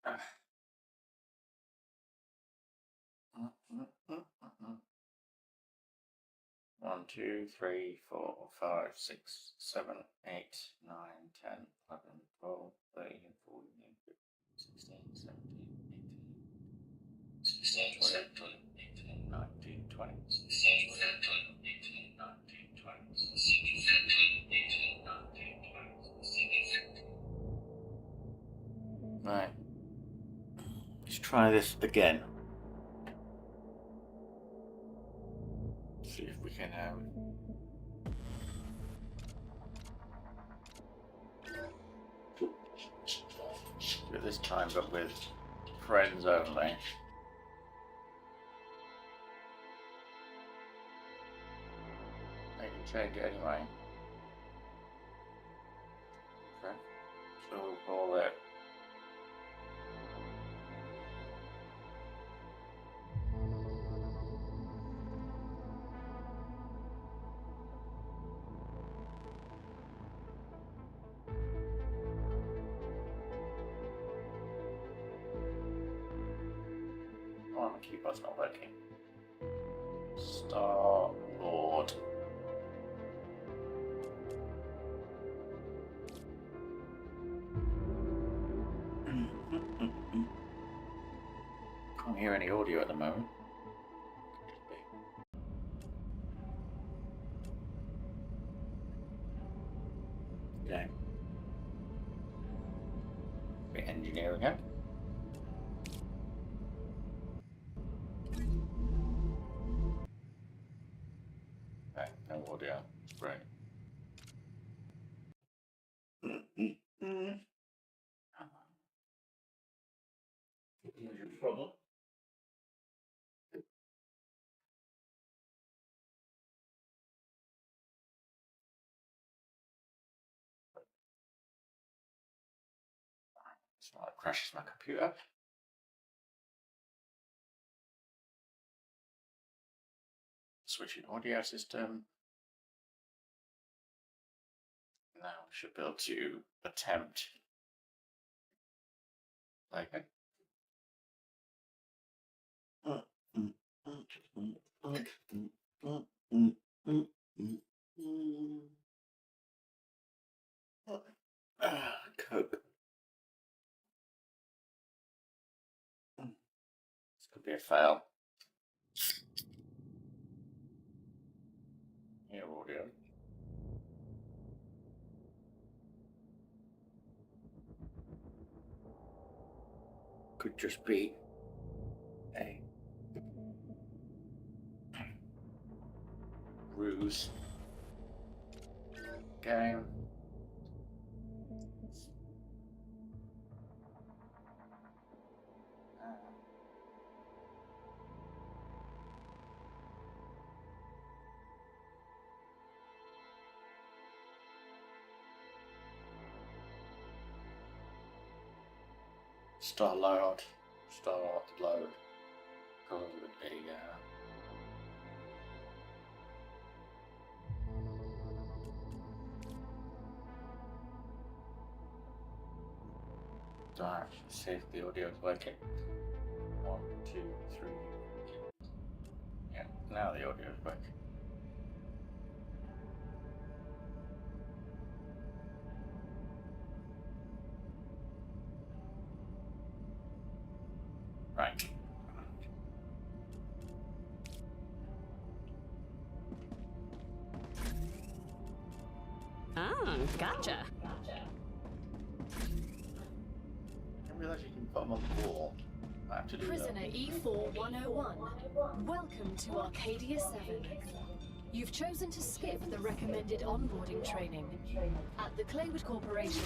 1, 2, 3, 4, 5, 6, 7, 8, 9, 10, 11, 12, 13, 14, 15, 16, 17, 18, 19, 20. Right. Let's try this again. See if we can do it this time, but with friends only. I can change it anyway. Okay. So we'll call it my keyboard's not working. Starboard. Can't hear any audio at the moment. Okay. Bit engineering it. Okay, no audio. Great. Problem. It's not, it crashes my computer. Switching audio system. Now we should be able to attempt. Okay. Coke. This could be a fail. Here, audio. Could just be a ruse game. Start load. Code would be Alright, see if the audio is working. 1, 2, 3. Yeah, now the audio is working. Right. Ah, gotcha. I didn't realize you can put them on the wall. I have to do Prisoner that. E4101, welcome to Arcadia 7. You've chosen to skip the recommended onboarding training. At the Claywood Corporation,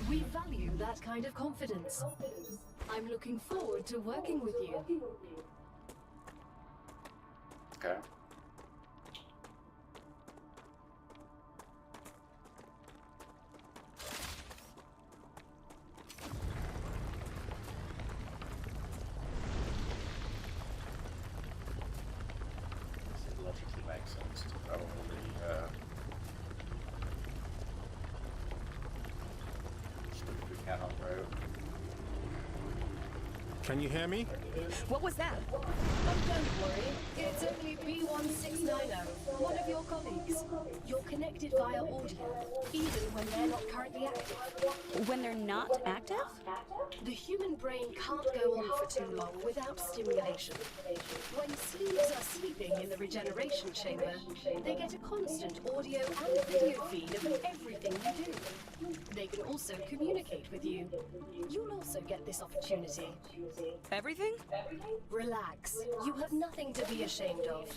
we value that kind of confidence. I'm looking forward to working with you. Okay. This logically makes sense to probably stick if we can on road. Can you hear me? What was that? Oh, don't worry. It's only B1690, one of your colleagues. You're connected via audio, even when they're not currently active. When they're not active? The human brain can't go on for too long without stimulation. When sleeves are sleeping in the regeneration chamber, they get a constant audio and video feed of everything you do. They can also communicate with you. You'll also get this opportunity. Everything? Relax. You have nothing to be ashamed of.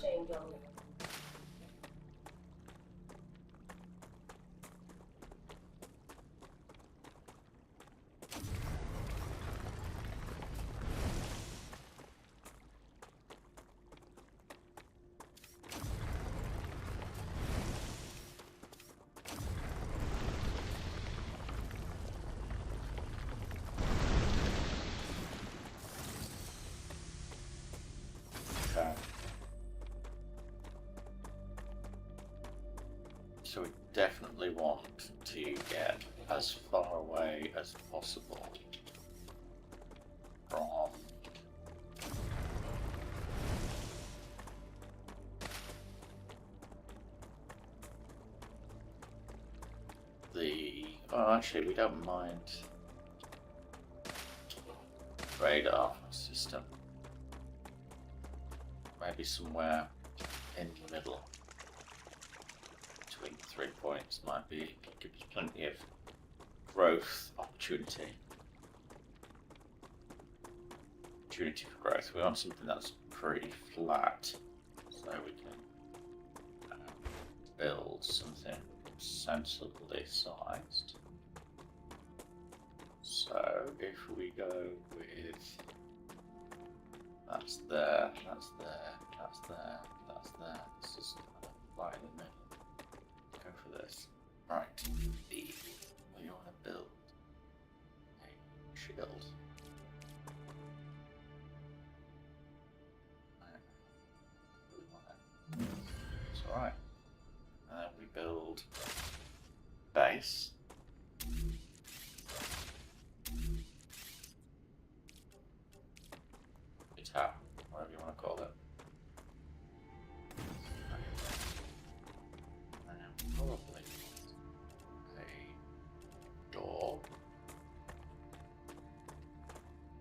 Okay. So we definitely want to get as far away as possible from the... Oh, actually, we don't mind radar system. Maybe somewhere in the middle between the 3 points might be give us plenty of growth opportunity. Opportunity for growth. We want something that's pretty flat, so we can build something sensibly sized. So if we go with that's there, that's there, that's there, that's there. This is right in the middle. Go for this. Right. We want to build a shield. It's alright. And then we build base. Tap, whatever you want to call it. And probably a door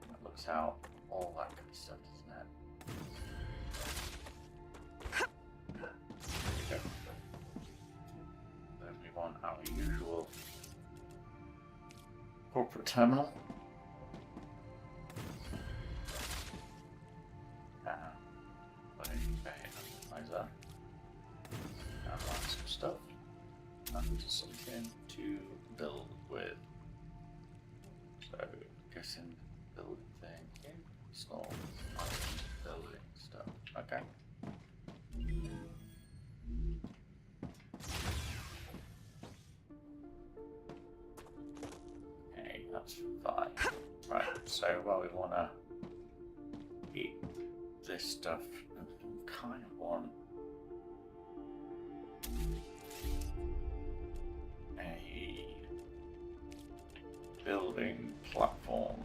that looks out, all that kind of stuff, isn't it? There we go. Then we want our usual corporate terminal. Stuff and something to build with. So guessing building thing here. Small building stuff. Okay. Okay, that's fine. Right, so while we wanna eat this stuff, I kind of want a building platform.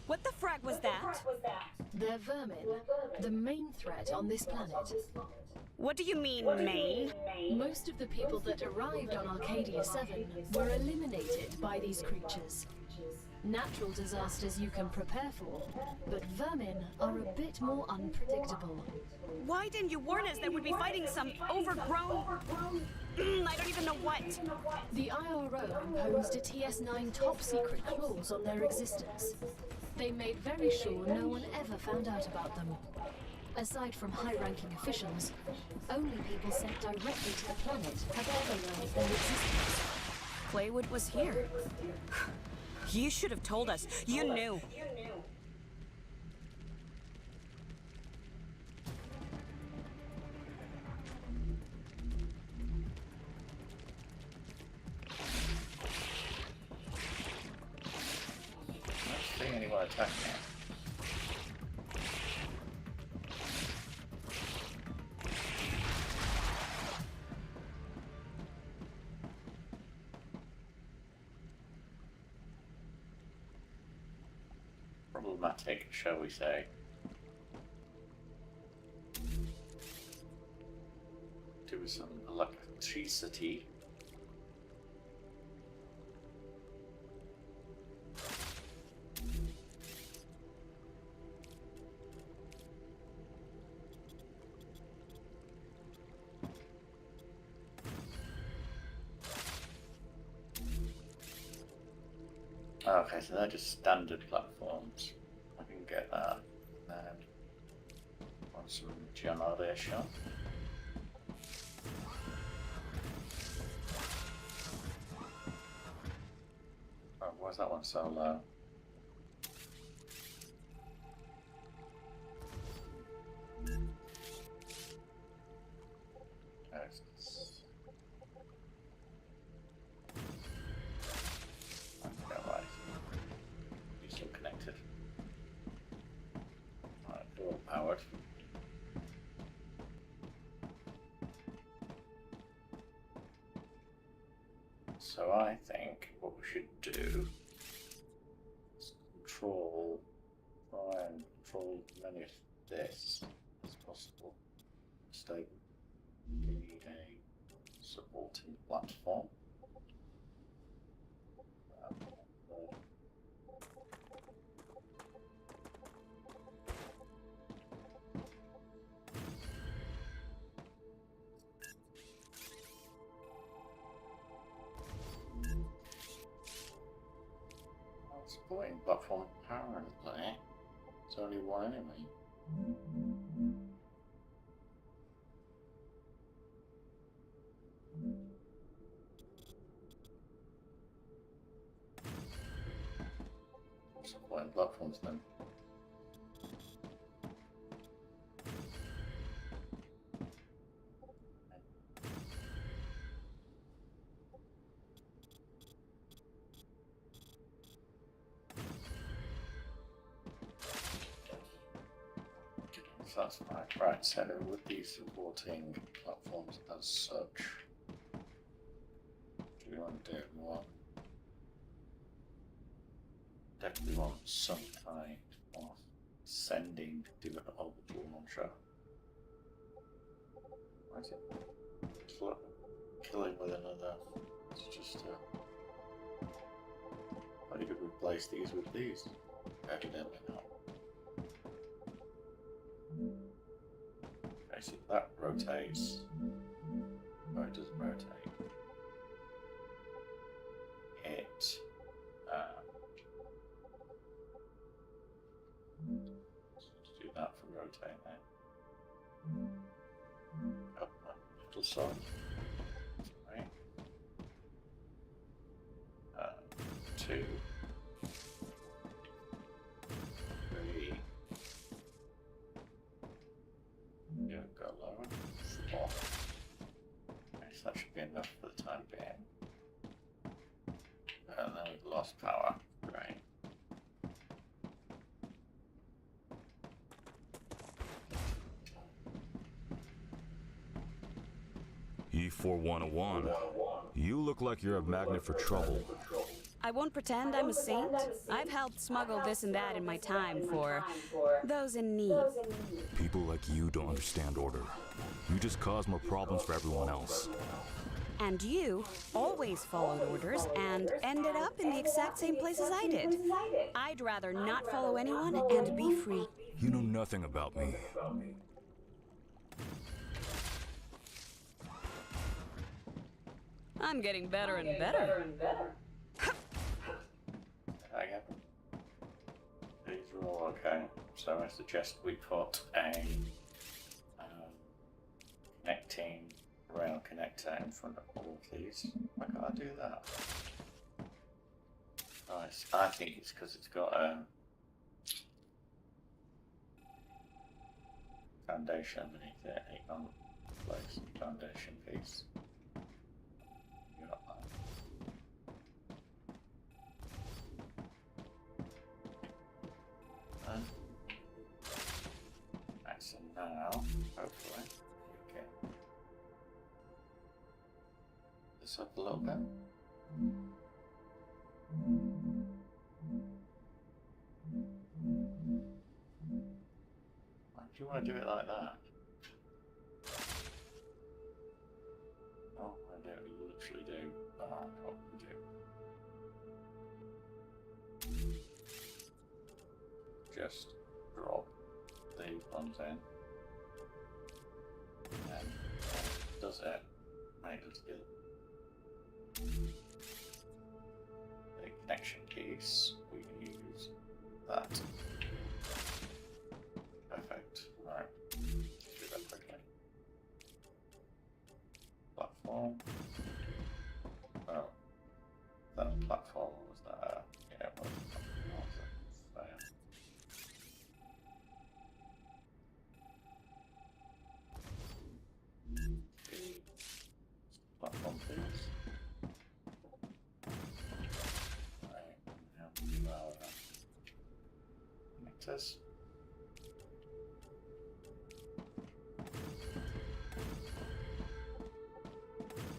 What the frag was that? They're vermin, the main threat on this planet. What do you mean, main? Most of the people that arrived on Arcadia 7 were eliminated by these creatures. Natural disasters you can prepare for, but vermin are a bit more unpredictable. Why didn't you warn us that we'd be fighting some overgrown... I don't even know what. The IRO imposed a TS9 top-secret clause on their existence. They made very sure no one ever found out about them. Aside from high-ranking officials, only people sent directly to the planet have ever learned of their existence. Claywood was here. You should have told us. You knew. I'm not seeing anyone attacking me. problematic, shall we say. Do some electricity. Okay, so they're just standard platforms. I can get that. And then want some generation. Oh, why's that one so low? Powered. So I think what we should do is try and control as many of this as possible. Stable. We need a supporting platform. Supporting platform, apparently. It's only one enemy. Supporting platforms then. That's fine. Right, so with these supporting platforms as such, do we want to do more? Definitely want some kind of sending to an orbital launcher. Why is it killing with another? It's just how you could replace these with these? Evidently not. Okay, so that rotates. Oh, it doesn't rotate. It do that for rotating then. Up my little side. Right. 2, 3. Yeah, go lower. 4. Okay, so that should be enough for the time being. And then we've lost power. Right. E4101. You look like you're a magnet for trouble. I won't pretend I'm a saint. I've helped smuggle this and that in my time for those in need. People like you don't understand order. You just cause more problems for everyone else. And you always followed orders and ended up in the exact same place as I did. I'd rather not follow anyone and be free. You know nothing about me. I'm getting better and better. These are all okay. So I suggest we put a connecting rail connector in front of all of these. Why can't I do that? Oh, I think it's because it's got a foundation underneath it. You can't place the foundation piece. You got that. Right, so now, hopefully, you can this up a little bit. Do you want to do it like that? Oh, I don't literally do. Oh, I probably do. Just drop the ones in. And does it. Right, let's get the connection piece. We can use that. Perfect. Alright. Let's do that quickly. Platform. Oh. That platform was that yeah, it was there. Platform please. Right, now we do our connectors.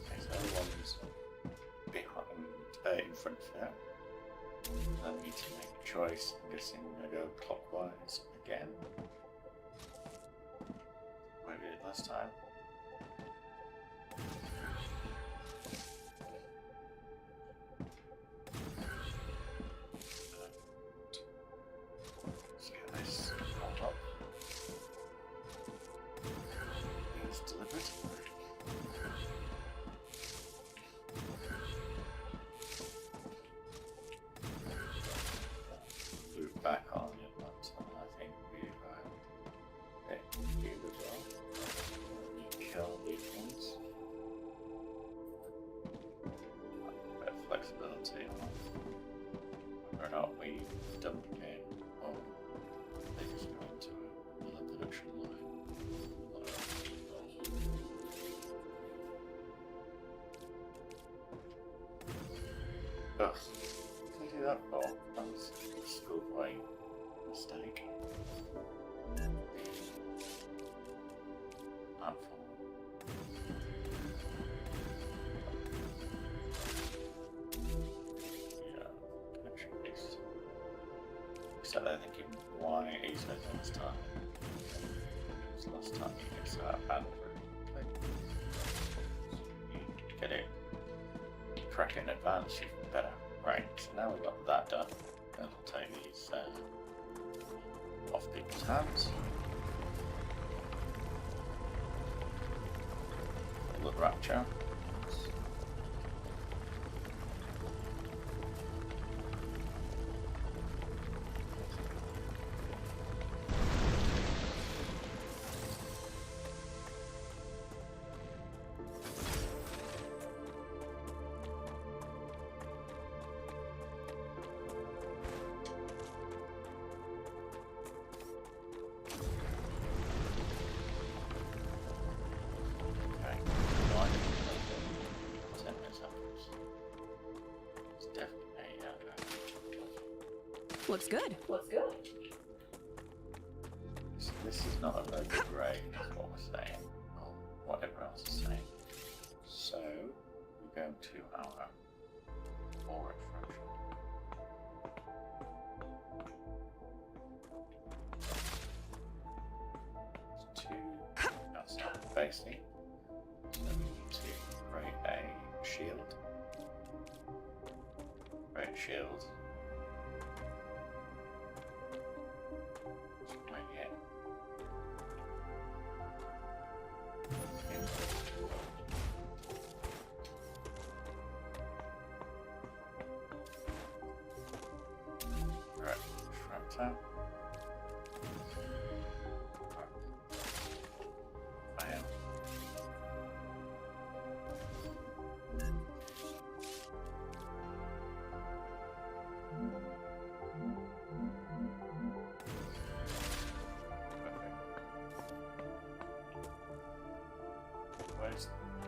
Okay, so everyone's behind, in front of it. I need to make a choice. I'm guessing I'm going to go clockwise again. Like we did last time. Let's get this all up. It's delivered. Move back on it, but I think we've hit you as well. You kill these ones. A bit of flexibility on whether or not we dump in or they just go into another production line. Ugh. What did I do that for? That was a schoolboy mistake. Handful. Yeah, connection piece. Except they're thinking, why are you so this time? Because last time you mixed that and you get it crack in advance, even better. Right, so now we've got that done. That'll take these off people's hands. Look rapture. Looks good. This is not a very good grade, is what we're saying, or whatever else is saying. So, we go to our forward fraction. It's 2 outside facing. So we need to create a shield. Create a shield. Right here. Right, front up. Bam.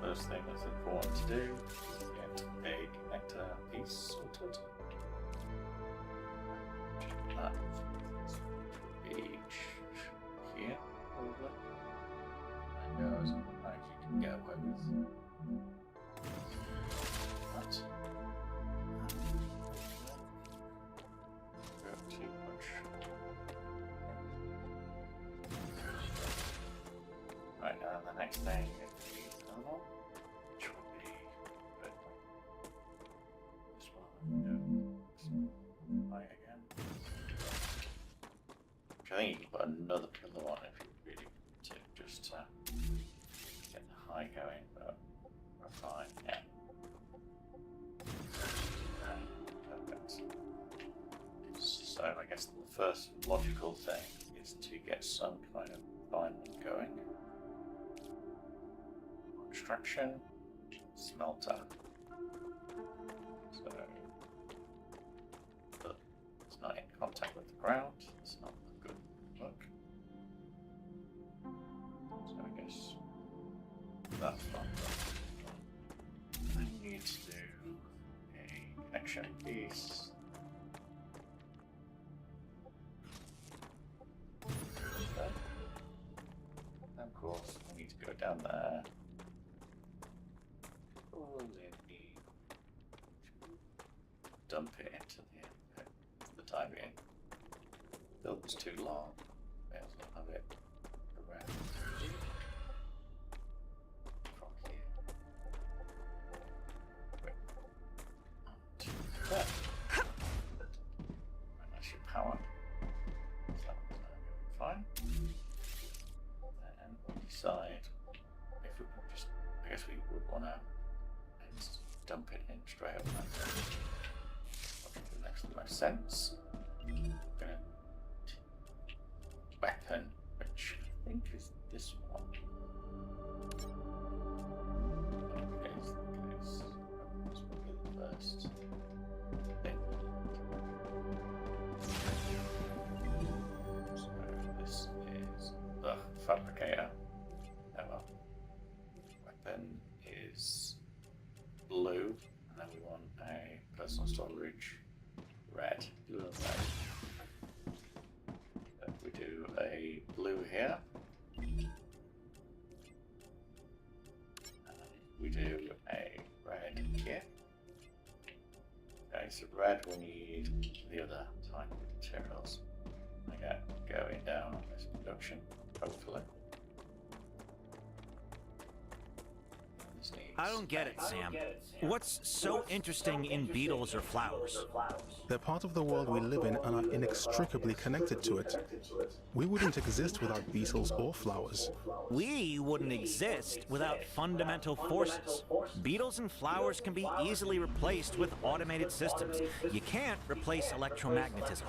First thing that's important to do is get a connector piece sorted. That be here, probably. And goes like you can get away with that. Go too much. thing needs another one, which would be good. This one, no. High again. Which I think you can put another pillar on if you really want to, just to get the high going, but we're fine, yeah. Perfect. So I guess the first logical thing is to get some kind of alignment going. Extraction, smelter. So, but it's not in contact with the ground. It's not a good look. So I guess that's fine. I need to do a connection piece. And of course, we need to go down there. Dump it into the input for the time being. Build's too long. May as well have it around from here. Wait. To there. And that's your power. So that's fine. And we'll decide if we can just, I guess we would want to dump it in straight up there. That makes the most sense. Weapon, which I think is this one. Okay, this will be the first thing. So this is the fabricator. Oh well. Weapon is blue, and then we want a personal storage red. Do a red. We do a blue here. We do a red here. Okay, so red we need the other type of materials. I get going down on this production, hopefully. I don't get it, Sam. What's so interesting in beetles or flowers? They're part of the world we live in and are inextricably connected to it. We wouldn't exist without beetles or flowers. We wouldn't exist without fundamental forces. Beetles and flowers can be easily replaced with automated systems. You can't replace electromagnetism.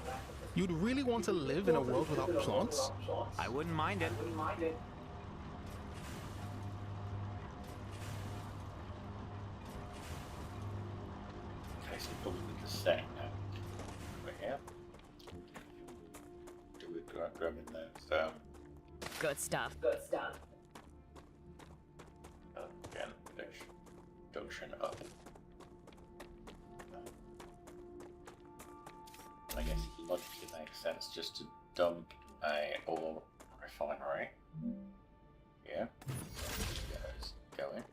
You'd really want to live in a world without plants? I wouldn't mind it. Probably the same now. Over here. Do we grab in those? Good stuff. Again, junction up. I guess it logically makes sense just to dump a ore refinery. Yeah. Get those going.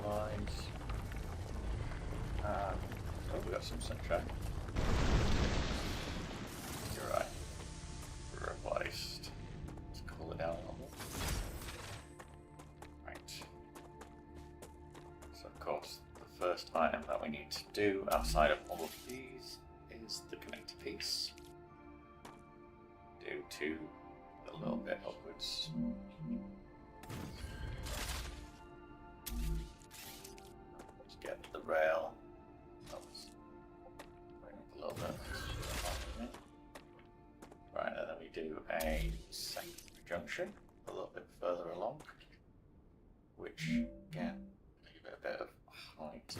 Lines. Oh, we got some sunshine. You're right. Replaced. Let's cool it down a little bit. Right. So, of course, the first item that we need to do outside of all of these is the connector piece. Do two a little bit upwards. Get the rail. Bring it a little bit. Right, and then we do a secondary junction a little bit further along, which again give it a bit of height,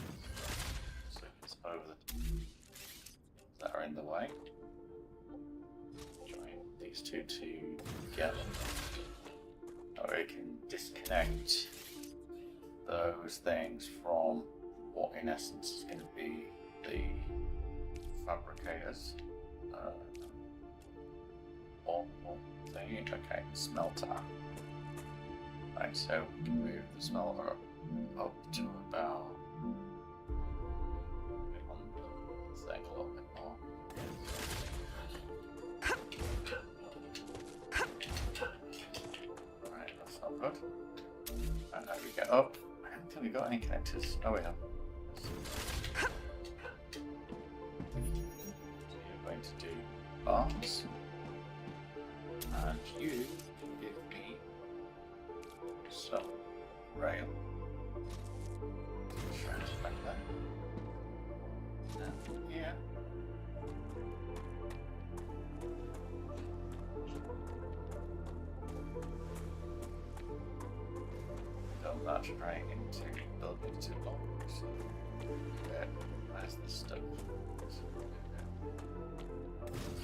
so it's over the that are in the way. Join these two together, or we can disconnect those things from what in essence is going to be the fabricators. need, okay, smelter. Right, so we can move the smelter up to about on the thing a little bit more. Right, that's not good. And now we get up. I don't think we got any connectors. Oh, we have. So you're going to do arms, and you give me some rail. Strands back there. And here. Don't not trying to build it too long. So where's the stuff?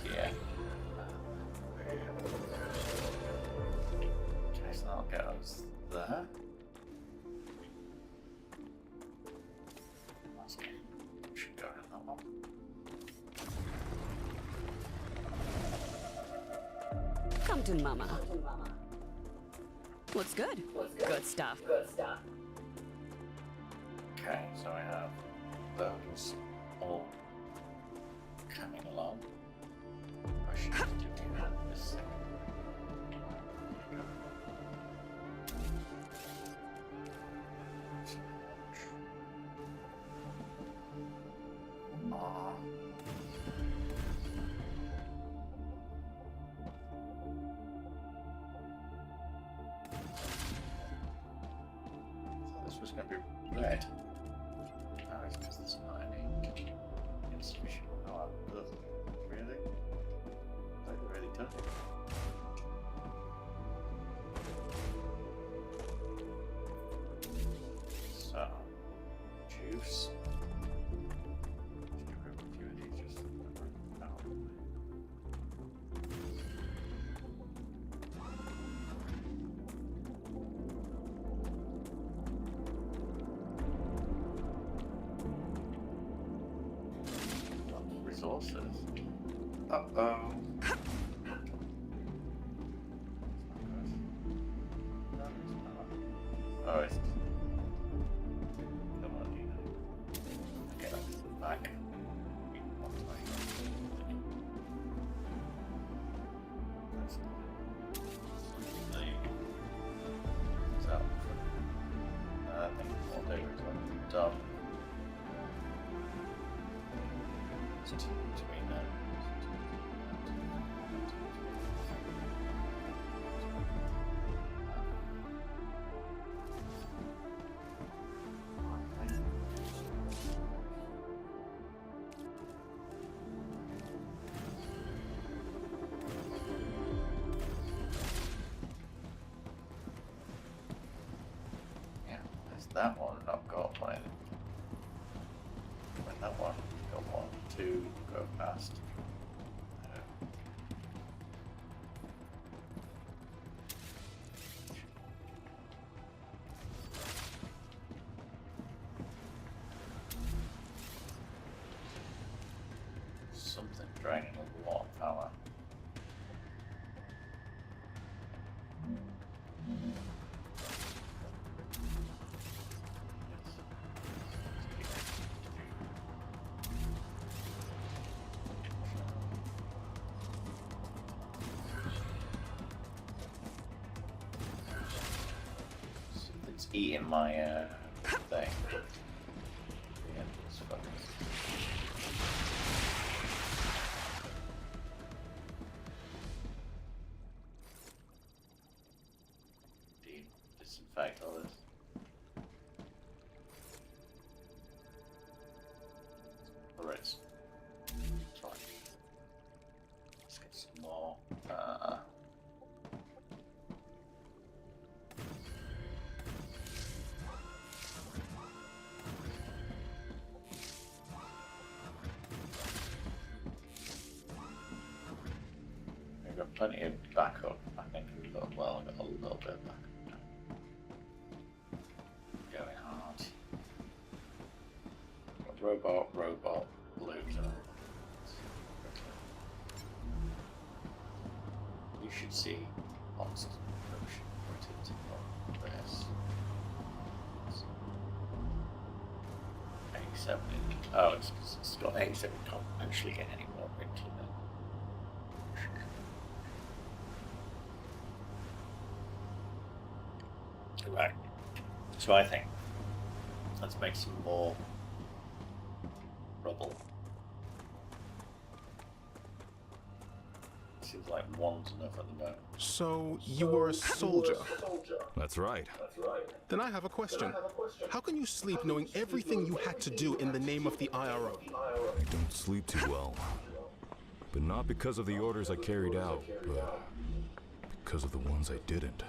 Yeah. Okay, so that'll get us there. Should go in that one. Come to Mama. Looks good. Good stuff. Okay, so I have those all coming along. I should be doing that in a second. This was going to be red. Oh, it's because there's not any insufficient power. Really? Like, really does it? So, juice. Just get rid of a few of these just out. Resources. Uh-oh. Oh, it's... Come on, you know. Get up to the back. That's so, I think what they were done. Between them. Yeah, there's that one. I've got one. And that one. Got 1, 2, go past. Something draining a lot of power. Something's eating my thing. Yeah, it's fucking. Disinfect all this. Alright. Sorry. Let's get some more. We've got plenty of backup. I think we've got, well, I've got a little bit of backup. Going hard. Robot, loser. You should see Lost production printed on this. 87. Oh, it's because it's got 87. Can't actually get any more into it. Right. So I think let's make some more rubble. Seems like one's enough at the moment. So, you were a soldier? That's right. Then I have a question. How can you sleep knowing everything you had to do in the name of the IRO? I don't sleep too well. But not because of the orders I carried out, but because of the ones I didn't.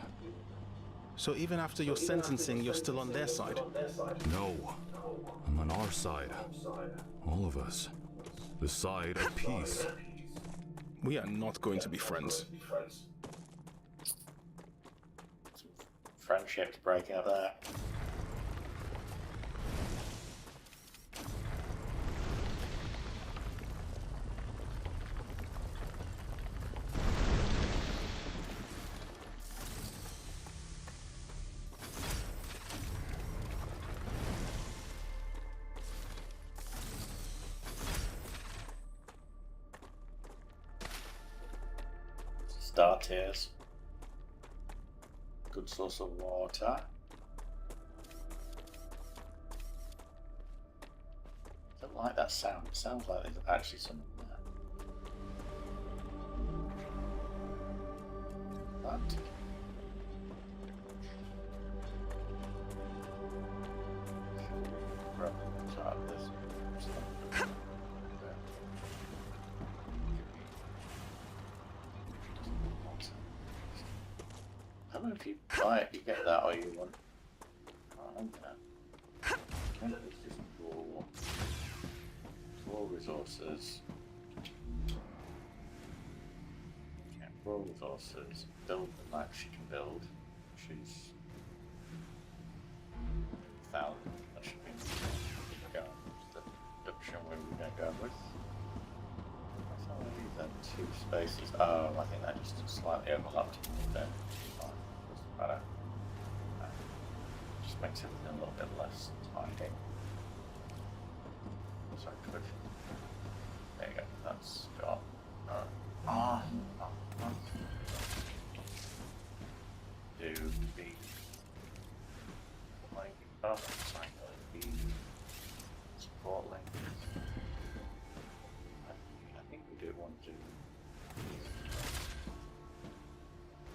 So even after your sentencing, you're still on their side? No. I'm on our side. All of us. The side of peace. We are not going to be friends. Friendships breaking up there. Star tiers. Good source of water. I don't like that sound. It sounds like there's actually some there. But I don't know if you buy it, you get that, or you want. Okay, let's just raw resources. Yeah, raw resources. Build the max you can build, which is 1,000. That should be going to the production where we're going to go with. I thought I leave that 2 spaces. Oh, I think that just slightly overlapped. Then doesn't matter. Just makes everything a little bit less tidy. So I could. There you go. That's got. Do the like sorry, the support link. I think we do want to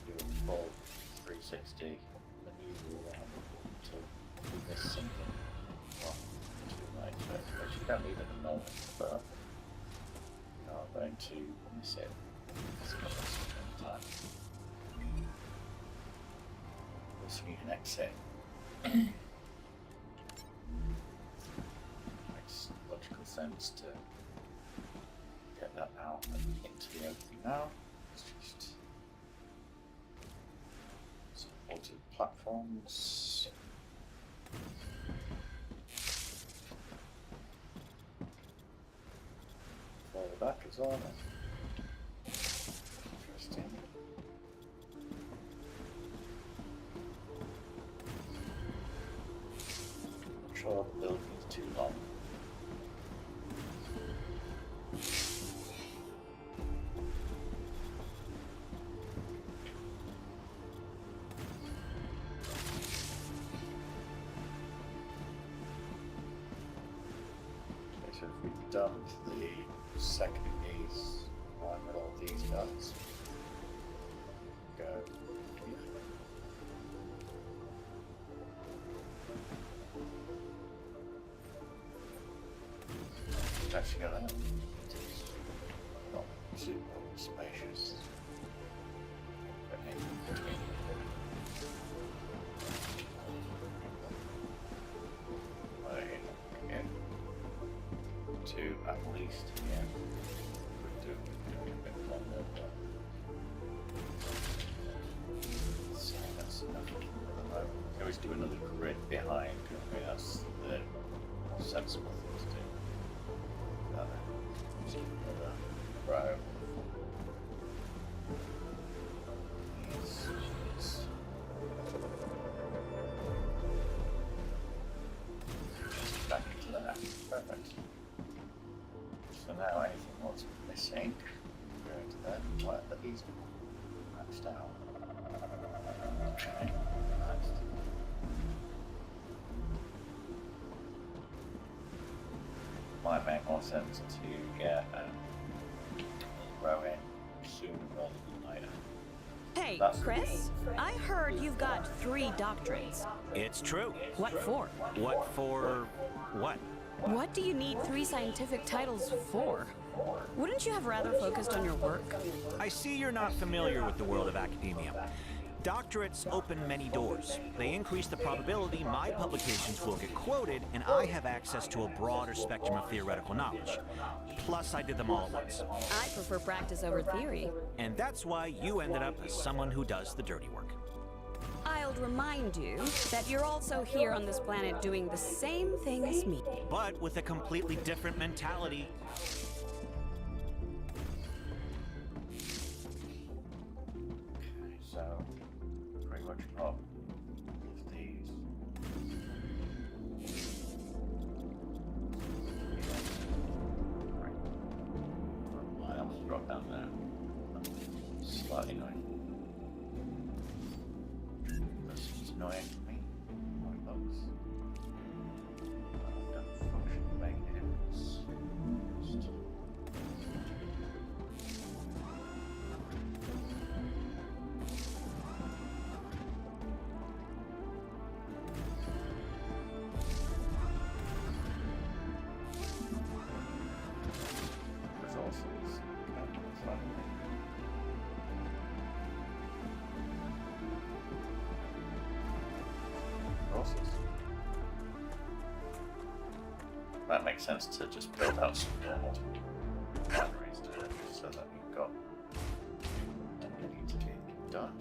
do a full 360 maneuver around to do this something. Well, too late, but you don't need it at the moment, but we are going to miss it. It's got this time. So you can exit. Makes logical sense to get that out and into the opening now. It's just supported platforms. Further back as well. Interesting. Sure, the building is too long. Okay, so if we've done the second piece, line with all these guys, go here. Actually got that. It's not super spacious. But in between. Again. 2 at least, yeah. Could do a bit longer, but so that's enough at the moment. We can always do another grid behind, couldn't we? That's the sensible thing to do. Right. Yes. He's maxed out. Okay, nice. Might make more sense to get Rowan sooner rather than later. Hey, That's- Chris, I heard you've got 3 doctorates. It's true. What for? What for what? What do you need 3 scientific titles for? Wouldn't you have rather focused on your work? I see you're not familiar with the world of academia. Doctorates open many doors. They increase the probability my publications will get quoted, and I have access to a broader spectrum of theoretical knowledge. Plus, I did them all at once. I prefer practice over theory. And that's why you ended up as someone who does the dirty work. I'll remind you that you're also here on this planet doing the same thing as me. But with a completely different mentality. Okay, so pretty much got these. I almost dropped down there. Slightly annoying. That's annoying for me. Like those. Don't function to make a difference. Just resources. Okay, that's fine. Resources. That makes sense to just build out some normal binaries to it, so that you've got what need to get done.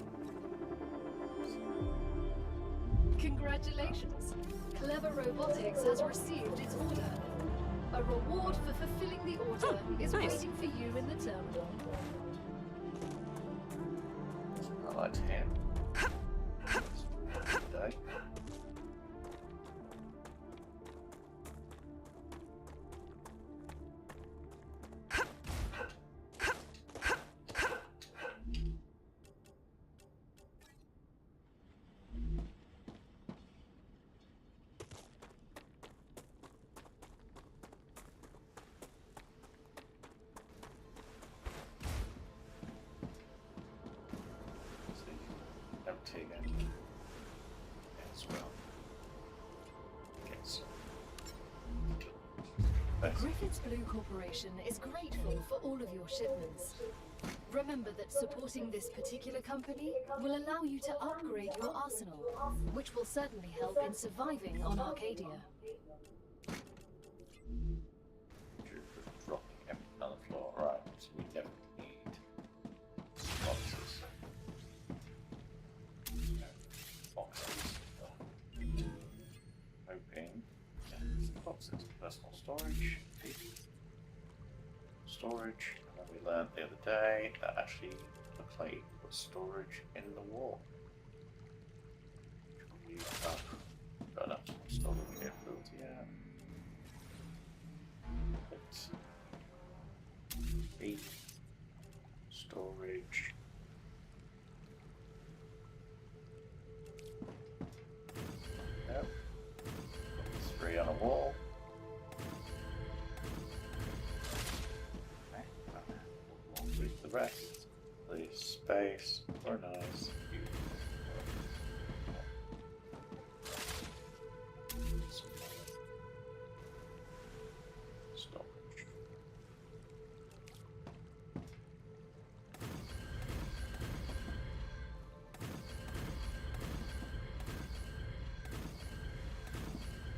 Congratulations! Clever Robotics has received its order. A reward for fulfilling the order is nice. waiting for you in the terminal. I like to hear. Today. Empty again. As well. Okay, so. Griffith's Blue Corporation is grateful for all of your shipments. Remember that supporting this particular company will allow you to upgrade your arsenal, which will certainly help in surviving on Arcadia. Dropping everything on the floor. Right, so we definitely need boxes. Boxes. Hoping. Yeah, boxes. Personal storage. Storage. And then we learned the other day that actually looks like you can put storage in the wall. Which will use up. Got enough storage capability yet. Let's see. Storage. Yep. Put 3 on a wall. Okay. We'll leave the rest. Leave space. Organize. Storage.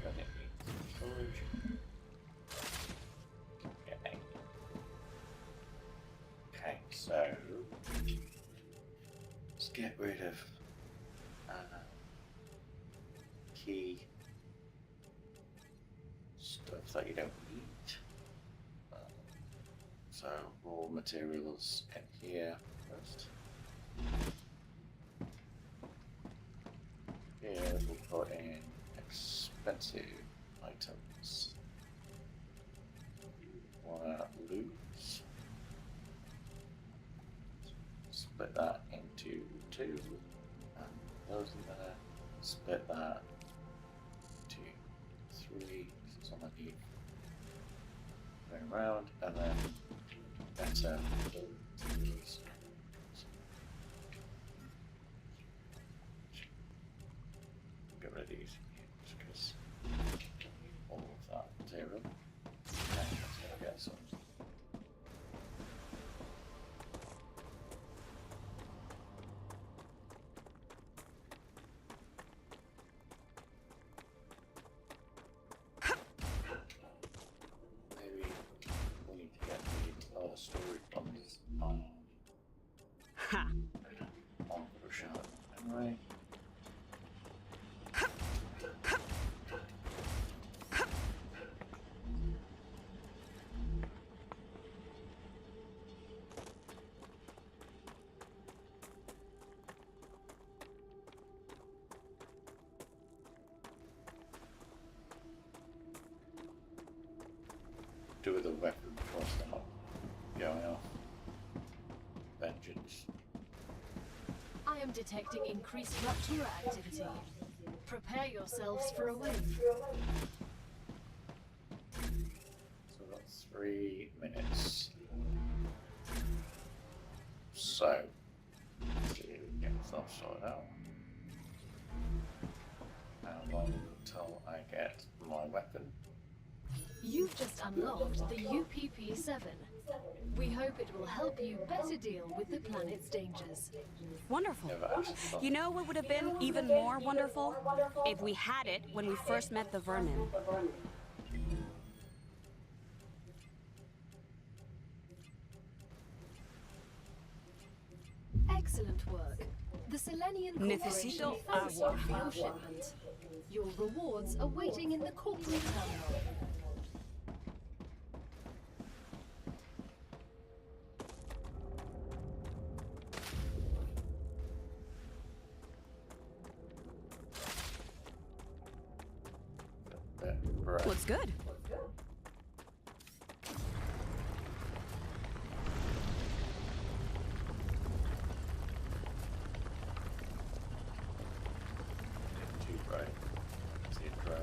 Then it needs storage. Okay. Okay, so let's get rid of key stuff that you don't need. So raw materials in here first. Here we'll put in expensive items. You wanna lose? split that into two, and those in there, split that into three, because it's on the deep, going round, and then better these. Get rid of these, just because all of that zero. Okay, let's go get some. Maybe we need to get the other storage boxes Ha! on the shot. Anyway. Do with a weapon before I start going off. Vengeance. I am detecting increased rupture activity. Prepare yourselves for a wave. So we've got 3 minutes. So, let's get stuff sorted out. How long until I get my weapon? You've just unlocked the UPP-7. We hope it will help you better deal with the planet's dangers. Wonderful. Never asked for You know what would have been even more wonderful? If we had it when we first met the vermin. Excellent work. The Selenian Corporation Necesito thanks you agua. for your shipment. Your rewards are waiting in the corporate terminal. Right. Looks good. Too bright. See it drone.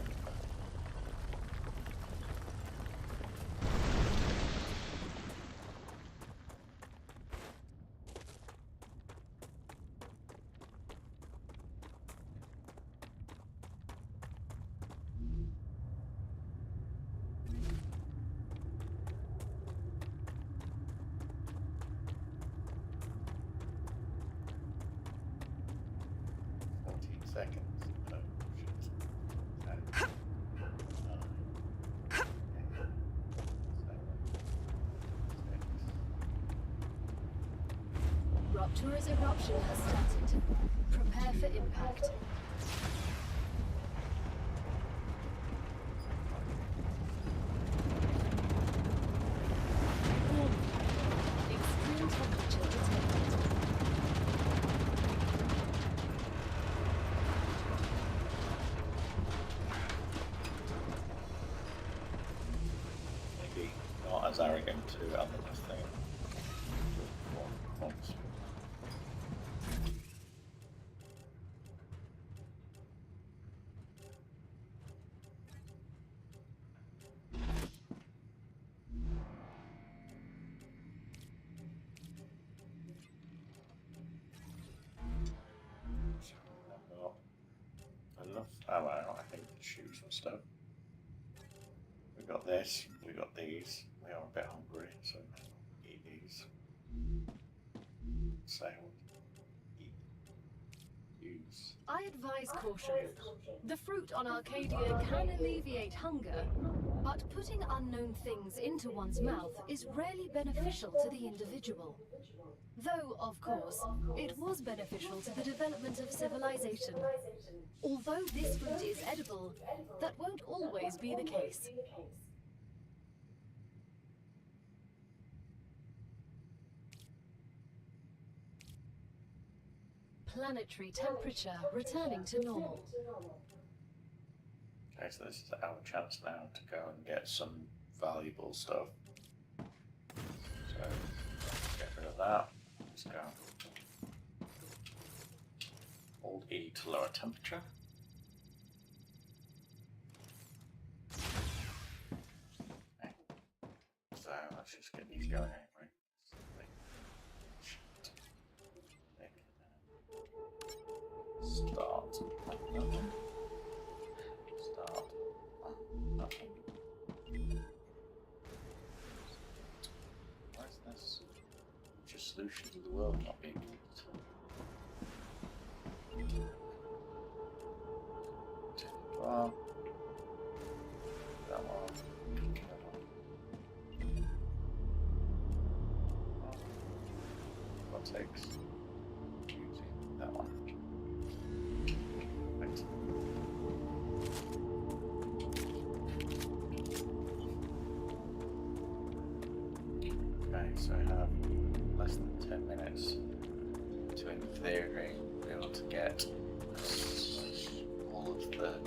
Seconds. Oh, shit. 10, 9, 8, 7, 6. Rupture's eruption has started. Prepare for impact. Warning. Extreme temperature detected. Maybe not as arrogant to other thing. Once. I've got enough ammo, I think, to shoot some stuff. We got this, we got these. We are a bit hungry, so eat these. Sail. Eat. Use. I advise caution. The fruit on Arcadia can alleviate hunger, but putting unknown things into one's mouth is rarely beneficial to the individual. Though, of course, it was beneficial to the development of civilization. Although this fruit is edible, that won't always be the case. Planetary temperature returning to normal. Okay, so this is our chance now to go and get some valuable stuff. So, let's get rid of that. Let's go. E to lower temperature. Okay. So let's just get these going anyway. Start. Start. Nothing. Why is this? Just solutions of the world not being used. Well, that one. What takes using that one? Right. Okay, so I have less than 10 minutes to, in theory, be able to get all of the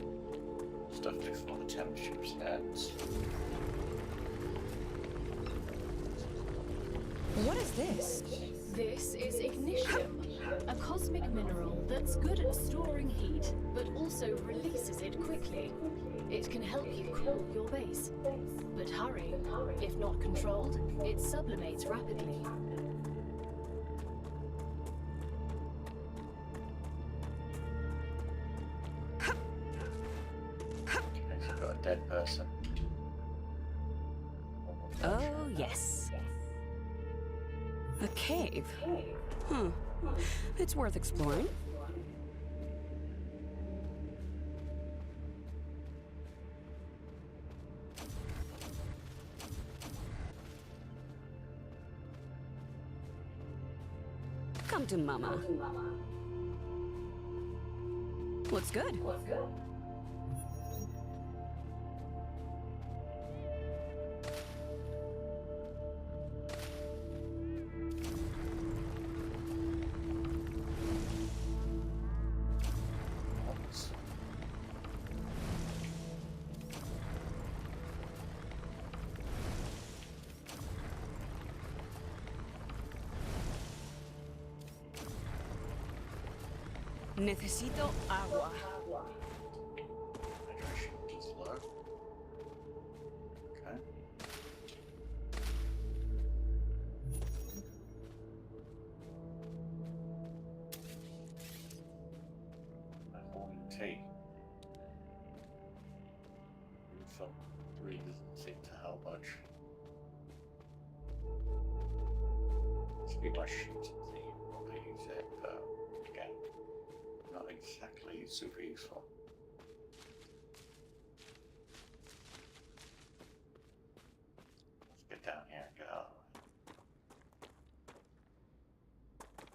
stuff before the temperature resets. What is this? This is ignition, a cosmic mineral that's good at storing heat, but also releases it quickly. It can help you cool your base. But hurry, if not controlled, it sublimates rapidly. Okay, so I've got a dead person. Oh, yes. A cave. Huh. It's worth exploring. Come to Mama. Looks good. Necesito agua. Hydration is low. Okay. Morning tea. Really doesn't seem to help much. It's be my shooting thing, probably use it, but again, not exactly super useful. Let's get down here and go.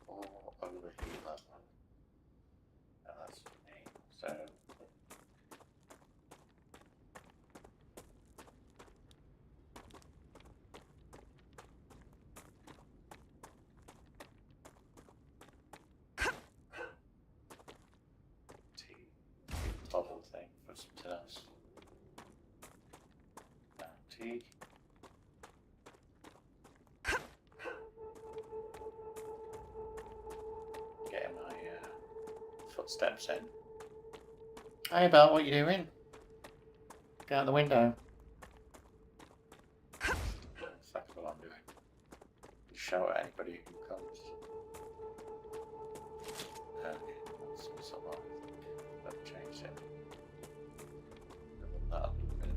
Or over here. And that's me. So bubble thing for something else. Now tea. Getting my footsteps in. Hey Belle, what are you doing? Get out the window. That's what I'm doing. Shout at anybody who comes. That's someone. I've changed it. That a little bit.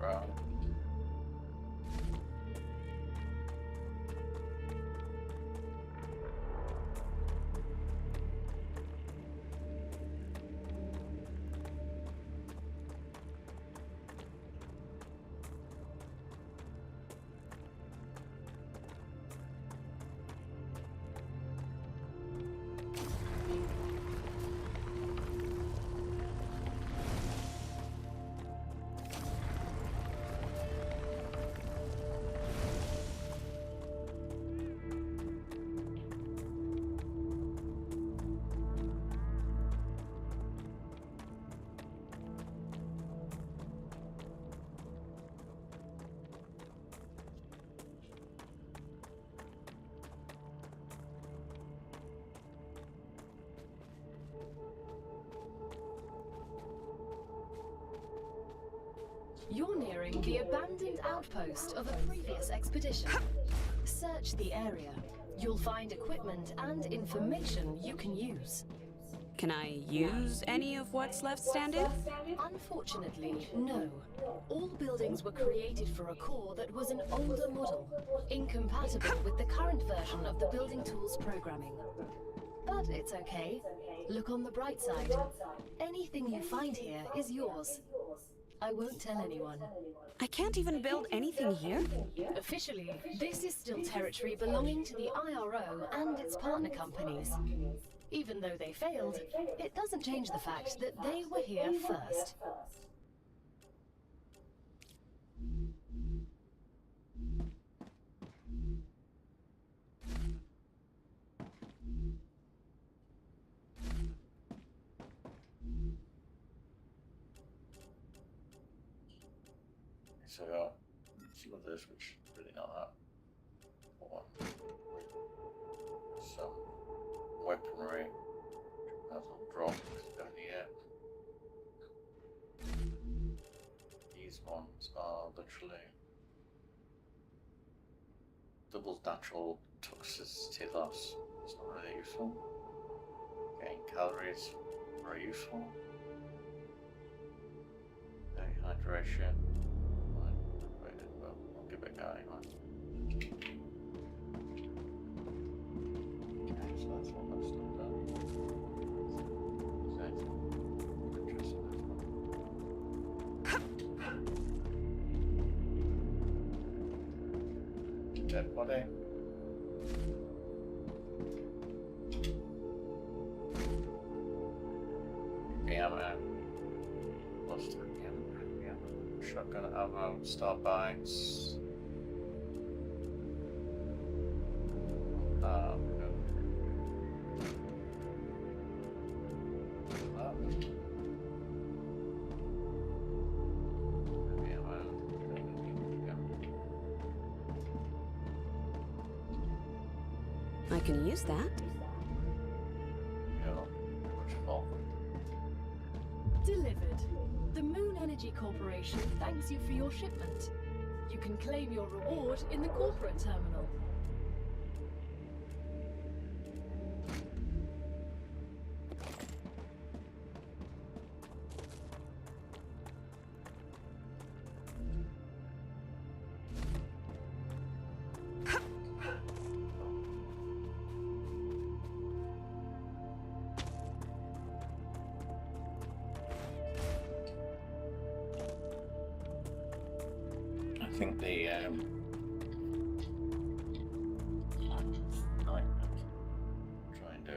Right. You're nearing the abandoned outpost of a previous expedition. Search the area. You'll find equipment and information you can use. Can I use any of what's left standing? Unfortunately, no. All buildings were created for a core that was an older model, incompatible with the current version of the building tools programming. But it's okay. Look on the bright side. Anything you find here is yours. I won't tell anyone. I can't even build anything here? Officially, this is still territory belonging to the IRO and its partner companies. Even though they failed, it doesn't change the fact that they were here first. So I got some of this, which is really not that. Some weaponry. That'll drop down here. These ones are literally double natural toxicity loss. It's not really useful. Gain calories, very useful. Hydration. Well, I'll give it a go anyway. Okay, so that's all that stuff done. So, interesting, this one. Dead body. Ammo. Lost it again. Shotgun ammo, star bites. I can use that. Delivered. The Moon Energy Corporation thanks you for your shipment. You can claim your reward in the corporate terminal. I think the try and do.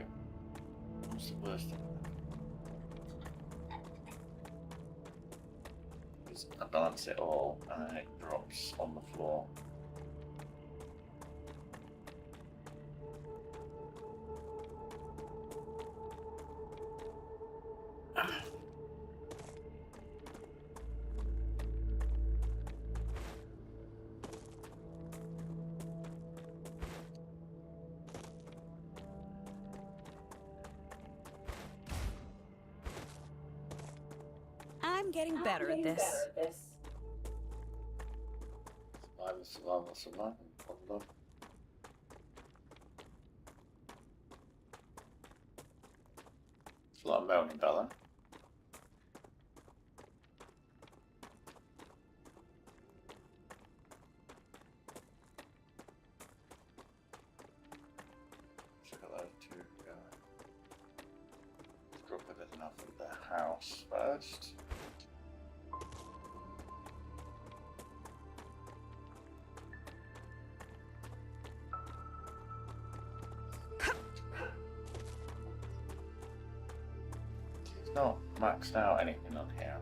What's the worst thing? Is I balance it all and it drops on the floor. I'm getting better at this. Survival. Problem. It's a lot of melting, Bella. quest. It's not maxed out anything on here.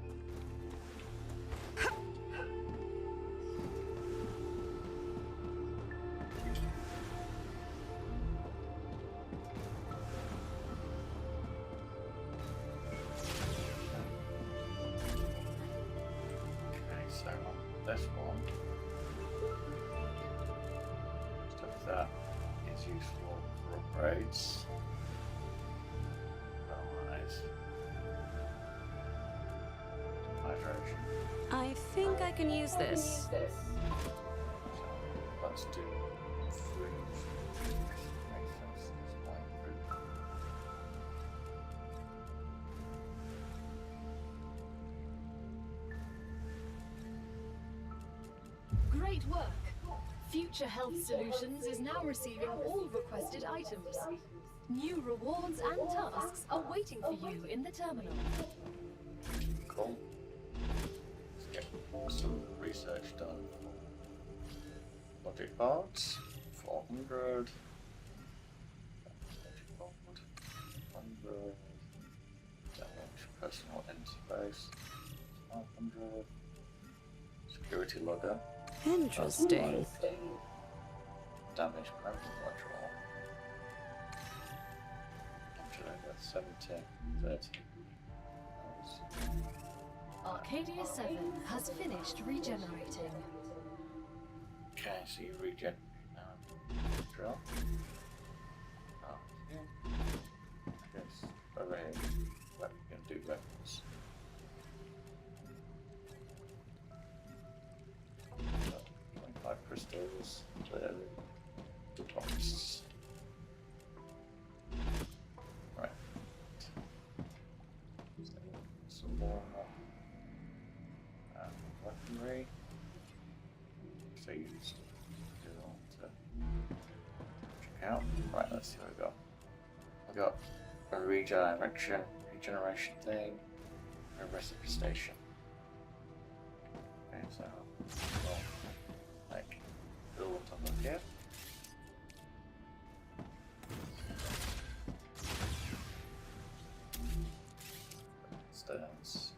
So this one, stuff that is useful for upgrades. Otherwise, hydration. I think I can use this. So let's do fruit. Makes sense. It's white fruit. Great work! Future Health Solutions is now receiving all requested items. New rewards and tasks are waiting for you in the terminal. Cool. Let's get some research done. Logic parts, 400. Logic board, 100. Damage personal interface, 500. Security logger. Interesting. Damage memory module. Actually, that's 17, 30. Arcadia 7 has finished regenerating. Okay, so you regen drill. Oh, yeah. I guess array weapon can do weapons. 25 crystals, clearly. Tops. Right. Some more weaponry. So you just do all to check out. Right, let's see what we got. We got a regeneration thing, a recipe station. Okay, so we'll like build on the here. Stairs.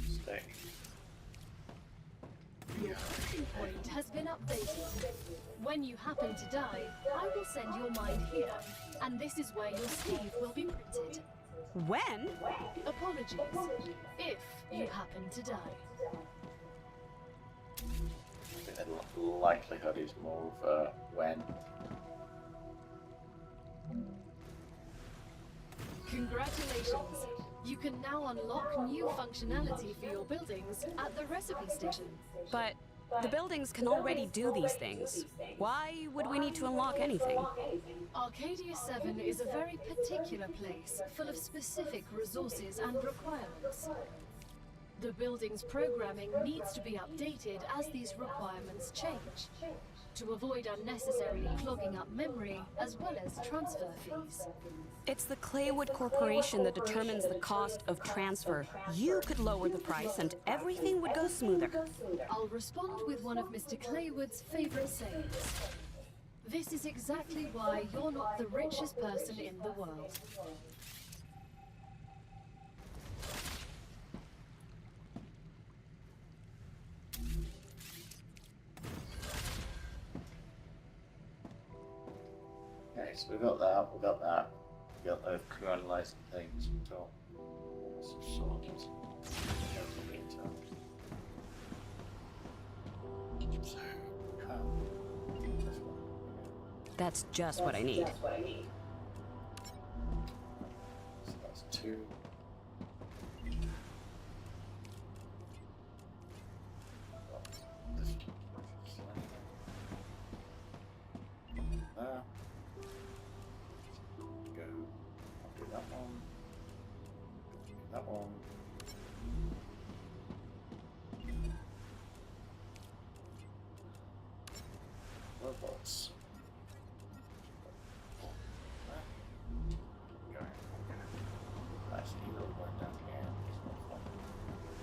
Stay. Your booking point has been updated. When you happen to die, I will send your mind here, and this is where your sleeve will be printed. When? Apologies, if you happen to die. I think the likelihood is more of when. Congratulations! You can now unlock new functionality for your buildings at the recipe station. But the buildings can already do these things. Why would we need to unlock anything? Arcadia 7 is a very particular place, full of specific resources and requirements. The building's programming needs to be updated as these requirements change, to avoid unnecessarily clogging up memory as well as transfer fees. It's the Claywood Corporation that determines the cost of transfer. You could lower the price and everything would go smoother. I'll respond with one of Mr. Claywood's favorite sayings. This is exactly why you're not the richest person in the world. Okay, so we got that, we got that. We got those analyzing things until some sorted. So, this one. That's just what I need. So that's 2. This one. There. Go. I'll do that one. Do that one. Let's I see you going down here.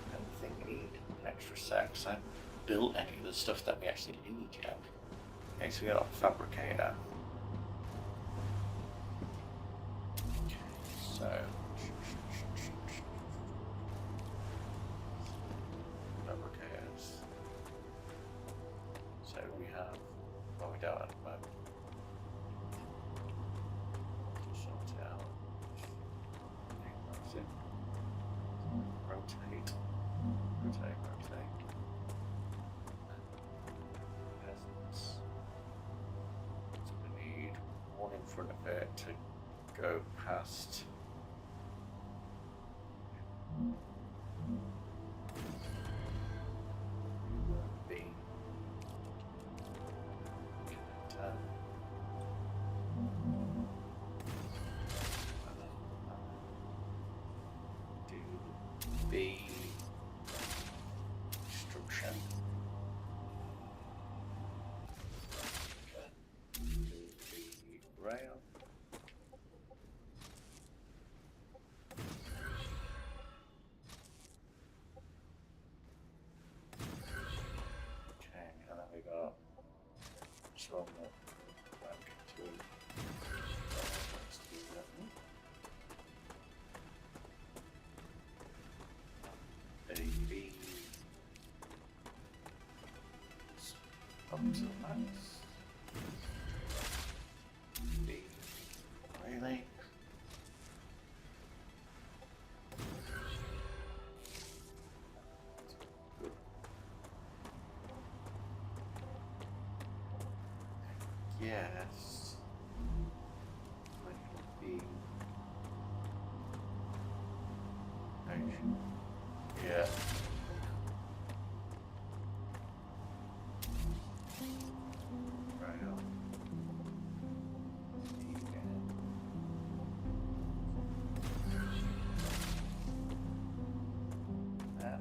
I don't think we need an extra sec, because I haven't built any of the stuff that we actually need yet. Okay, so we got our fabricator. Okay, so fabricators. So we have, well, we don't at the moment. Sort it out. That's it. Rotate. Rotate, rotate. Peasants. So we need one in front of it to go past. B. Connector. Do B instruction. Do B rail. Okay, and then we got some back to let's do that. AB up to max. B really. Good. Yes. Might be. Yeah. Right on. That.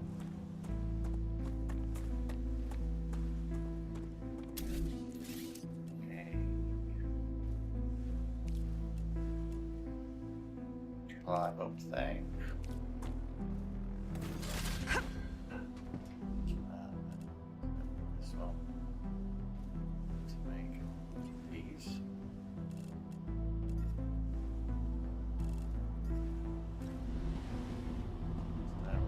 Okay. Climb up thing. This one. To make these. So now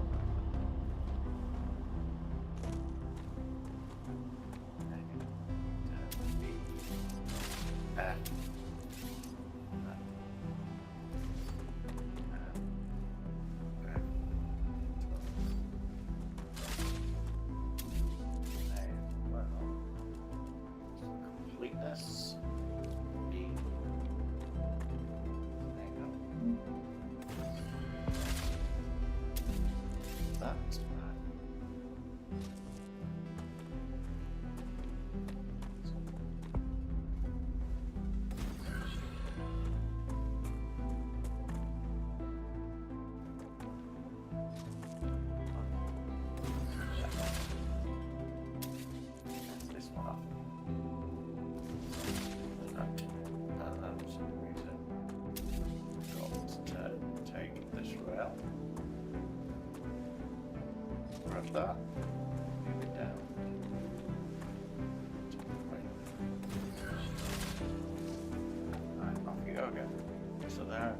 we're completeness. B. There you go. That's bad. This one off. Right. For some reason, got to take this rail. Grab that. Move it down. Right, off you go again. So there.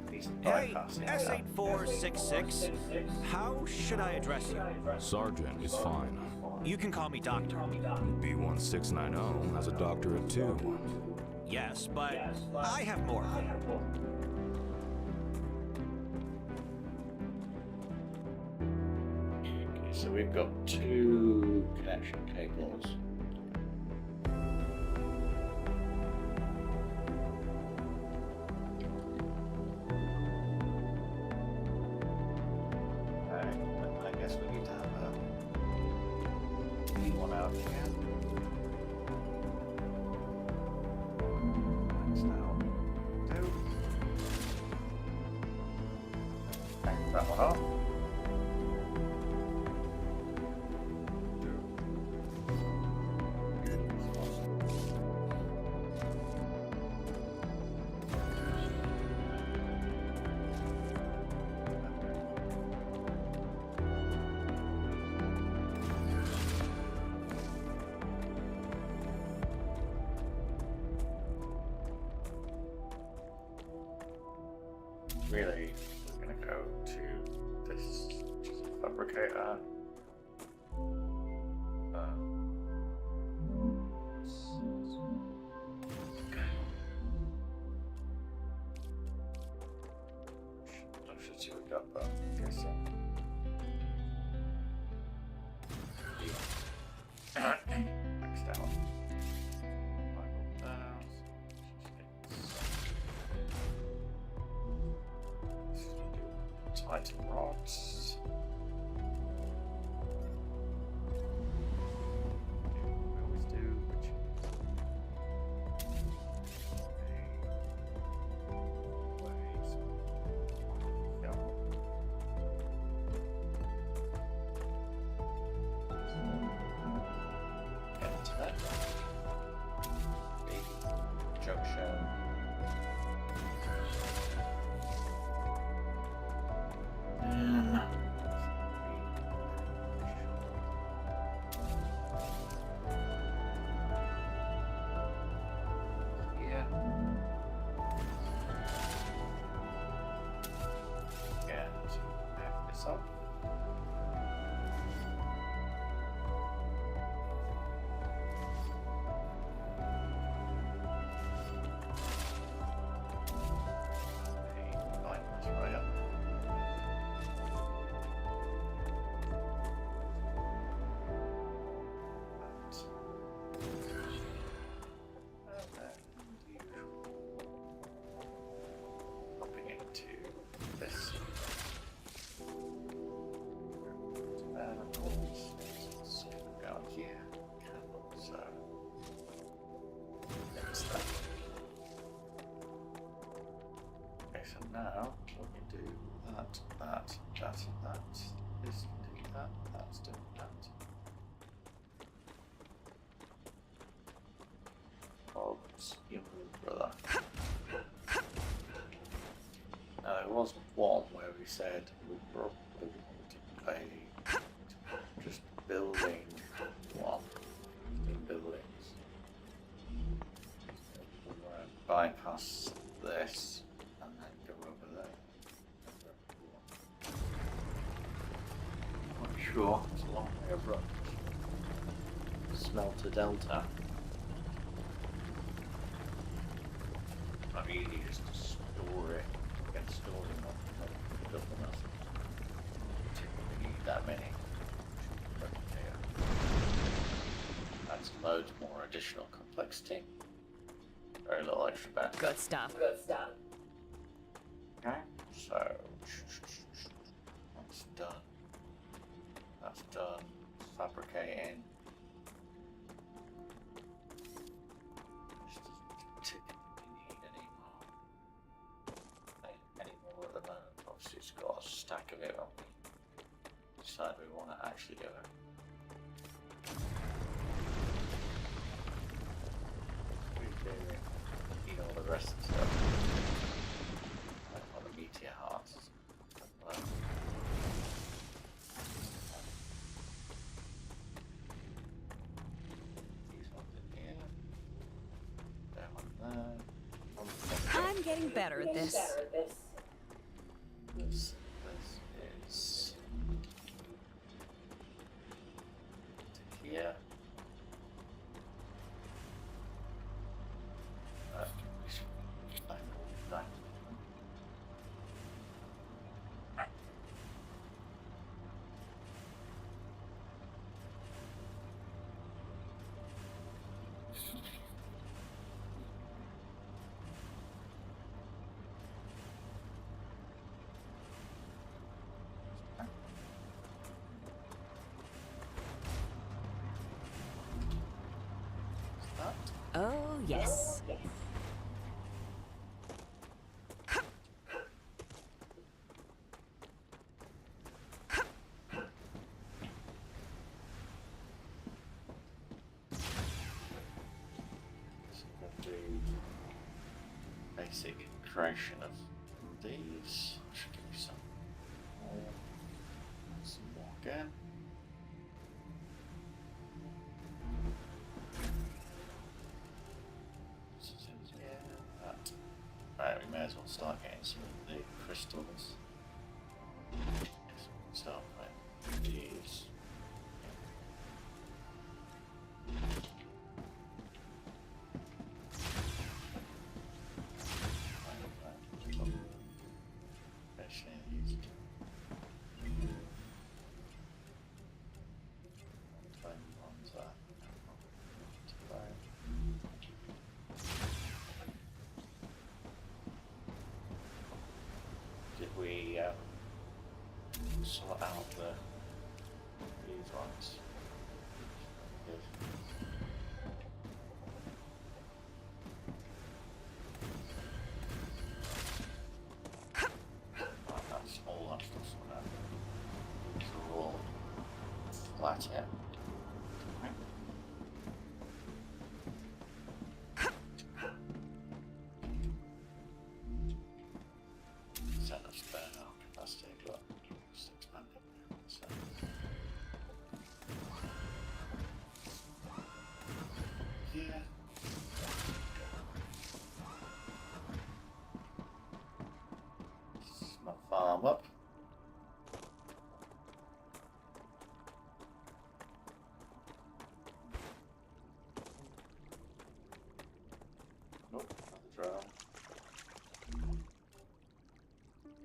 These Hey, bypassing S8466, how should I address you? Sergeant is fine. You can call me Doctor. B1690 has a doctorate too. Yes, but I have more. Okay, so we've got 2 connection cables. Alright, I guess we need to have one out here. That's now 2. Take that one off. really, we're gonna go to this, which is a fabricator. I should see what we got, but I guess so. Maxed out. Titan rods. We always do, which into that big junction. Up. Right up. Hopping into this. Down here, so that's that. Okay, so now we can do that, that, that, and that. This can do that, that's doing that. Bob's younger brother. Now there was one where we said we probably wanted to pay just building one in buildings. We're going to bypass this and then go over there. Not sure, it's a long way of run. Smelter Delta. I mean, you just to store it, get storing not build enough. Typically need that many. That's loads more additional complexity. Very little extra benefit. Good stuff. Good stuff. Okay, so that's done. That's done. Fabricating. Just doesn't typically need any more at the moment. Obviously, it's got a stack of it on we decide we want to actually do it. Eat all the rest of the stuff. Like all the meteor hearts. These ones in here. That one there. I'm getting better at this. This is to here. Oh, yes. Basic creation of these. Should give you some more again. Right, we may as well start getting some of the crystals. sort out these ones. Good. Right, that's all that stuff sorted out. These are all flat here. Right. Set a spare capacity, but just expanding. So. Yeah. My farm up. Nope, another drone.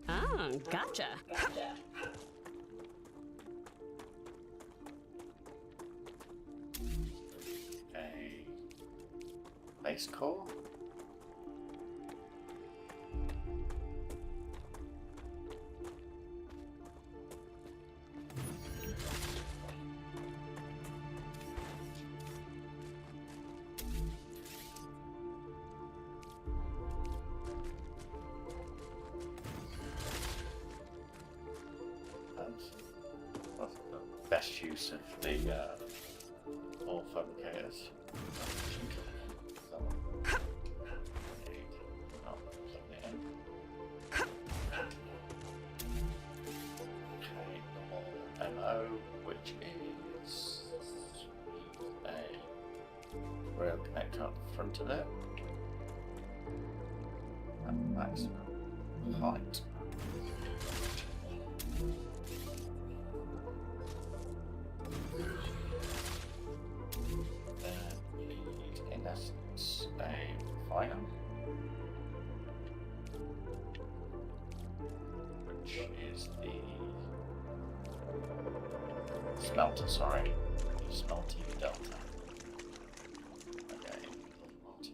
Ah, gotcha. A base core. What's the best use of the ore fabricators? Okay, normal MO, which is a rail connector on the front of it. At maximum height. In essence, a refiner, which is the smelter, sorry, smelting delta. Okay, multi.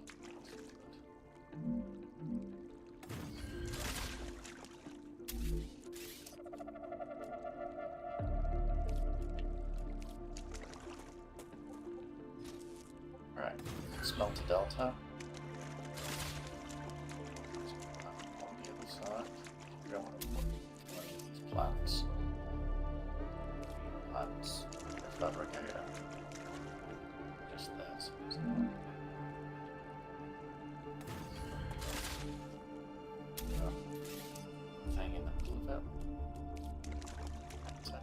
Right, smelter delta. On the other side, we don't want to put one of these plants. Plants, fabricator. Just there, so it's not. Thing in the middle of it. That's it.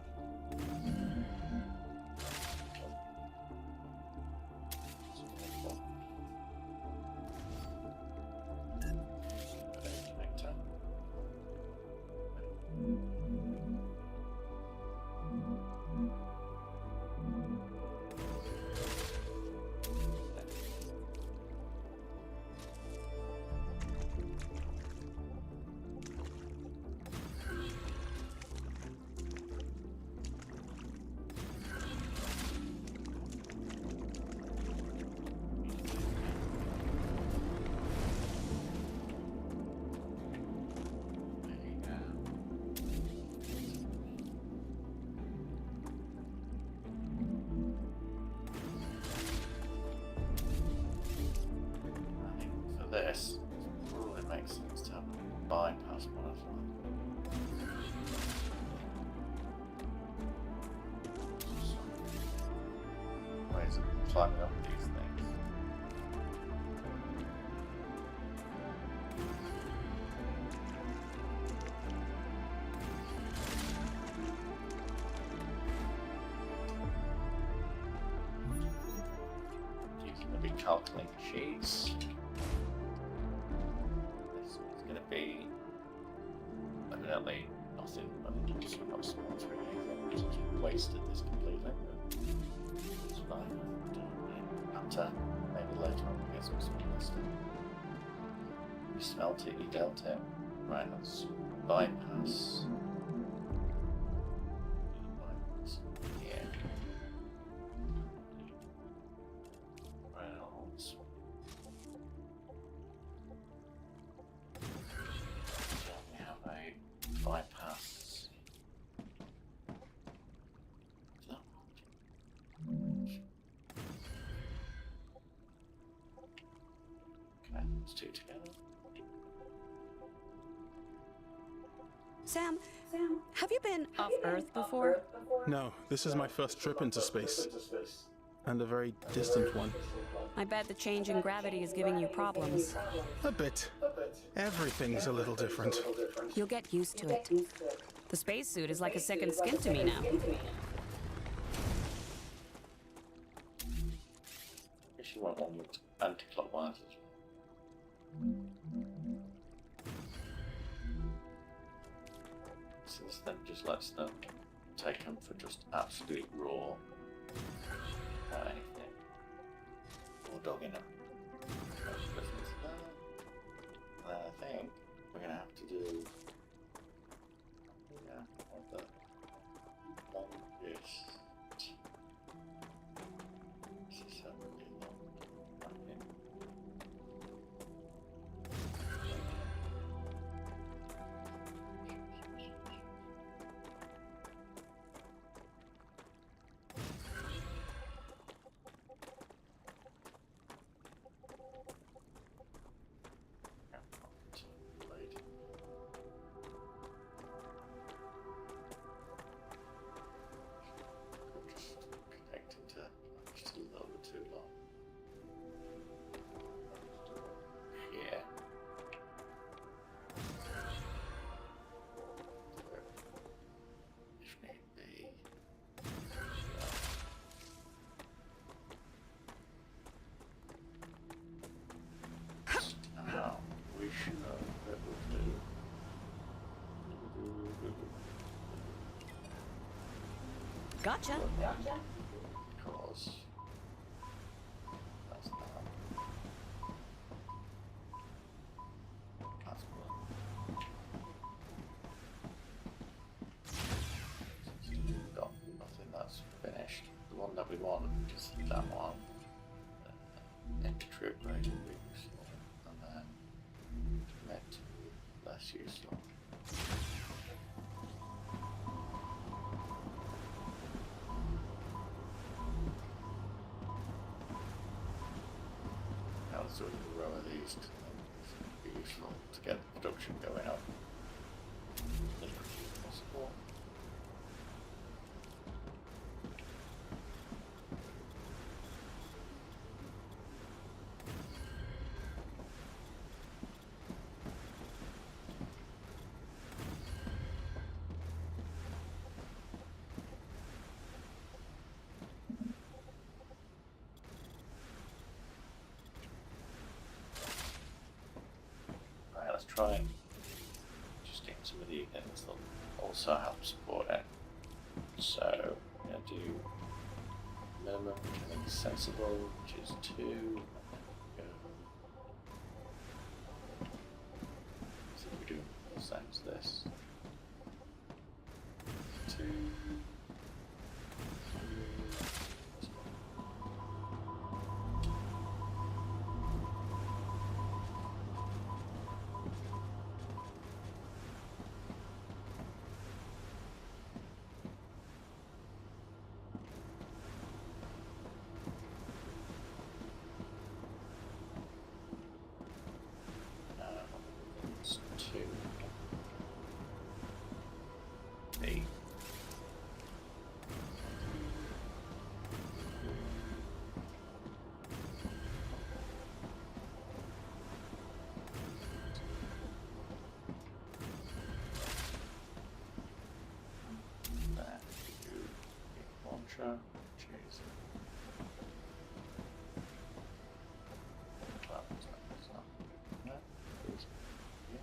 Connector. I think for this, it probably makes sense to have a bypass butterfly. Ways of climbing up these things. Using the big calculating sheets. This is going to be evidently nothing but so not small 3D. Just wasted this completely. But it's fine. After maybe later on we get some sort of stuff. You smelt it, you dealt it. Right, let's bypass. Bypass. Yeah. Reynolds. We have a bypass Let's do it together. Sam, have you been off Earth before? No, this is my first trip into space. And a very distant one. I bet the change in gravity is giving you problems. A bit. Everything's a little different. You'll get used to it. The spacesuit is like a second skin to me now. Guess you want one with anti-clockwise as well. So this then just lets them take them for just absolute raw. Without anything. Or dogging them. And I think we're going to have to do one of the longest. This is a really long one. Connecting to just a little bit too long. Yeah. If need be. Now we should know that we'll do. Gotcha. Because that's that. That's one. Got nothing that's finished. The one that we want is that one. Entry upgrade will be useful, and then met less useful. Now let's do a row of these to be useful to get the production going up as quickly as possible. Right, let's try and just get some of the things that also help support it. So I'm going to do minimum, which I think is sensible, which is 2. Go. So we do the same as this. 2. It's 2. 8. There we do a launcher, cheese. Well, it's not. No, it's yeah.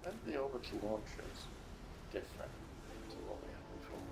And the orbital launcher is different to what we had before.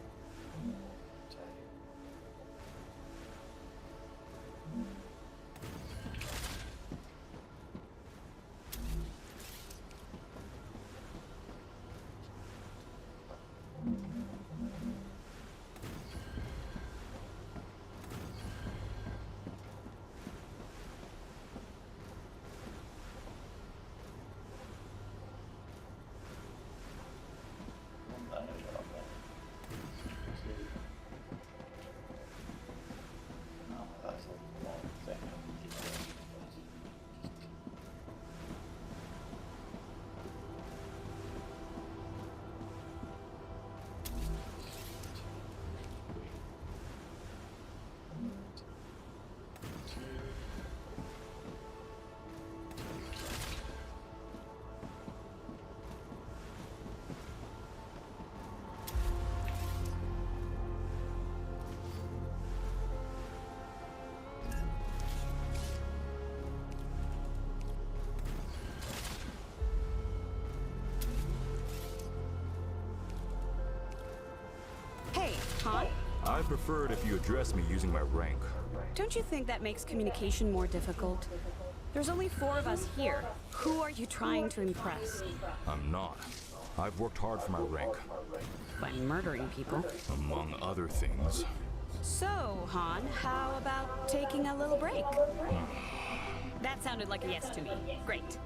I'd prefer it if you address me using my rank. Don't you think that makes communication more difficult? There's only 4 of us here. Who are you trying to impress? I'm not. I've worked hard for my rank, By murdering people. among other things. So, Han, how about taking a little break? That sounded like a yes to me. Great.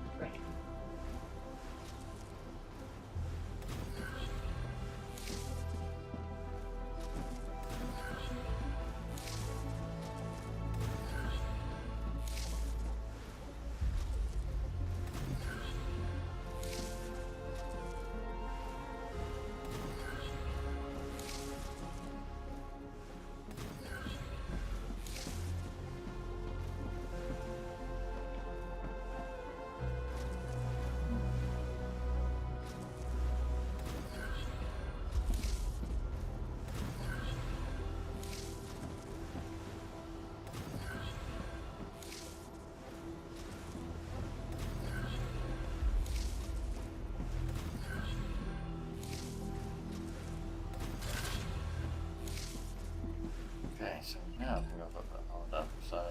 Okay, so now we have a harder. So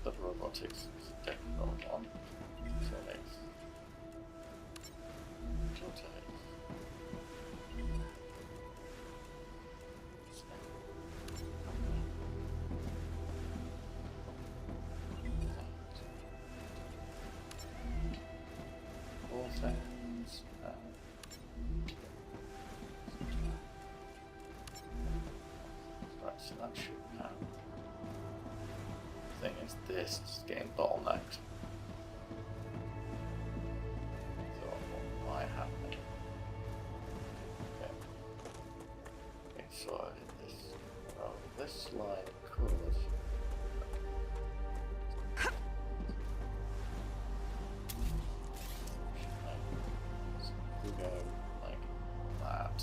the robotics is a definite one. So let's rotate. All things. Right, so that should now. Thing is, this is getting bottlenecked. So what might happen? Okay, so I did this. Well, this line could. So if we go like that.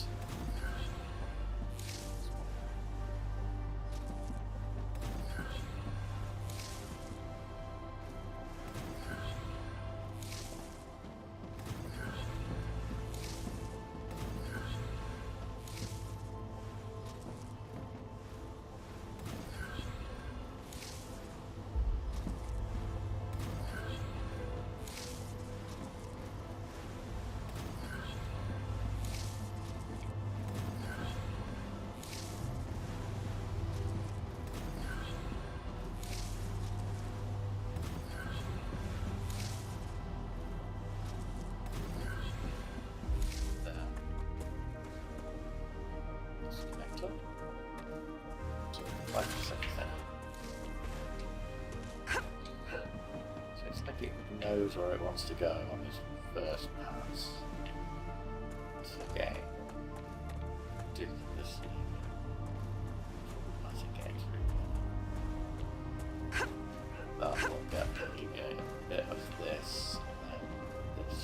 Disconnector. So 5 seconds then. So it's like it knows where it wants to go on this first pass. So again, do this. I think actually that will get you get a bit of this and then this.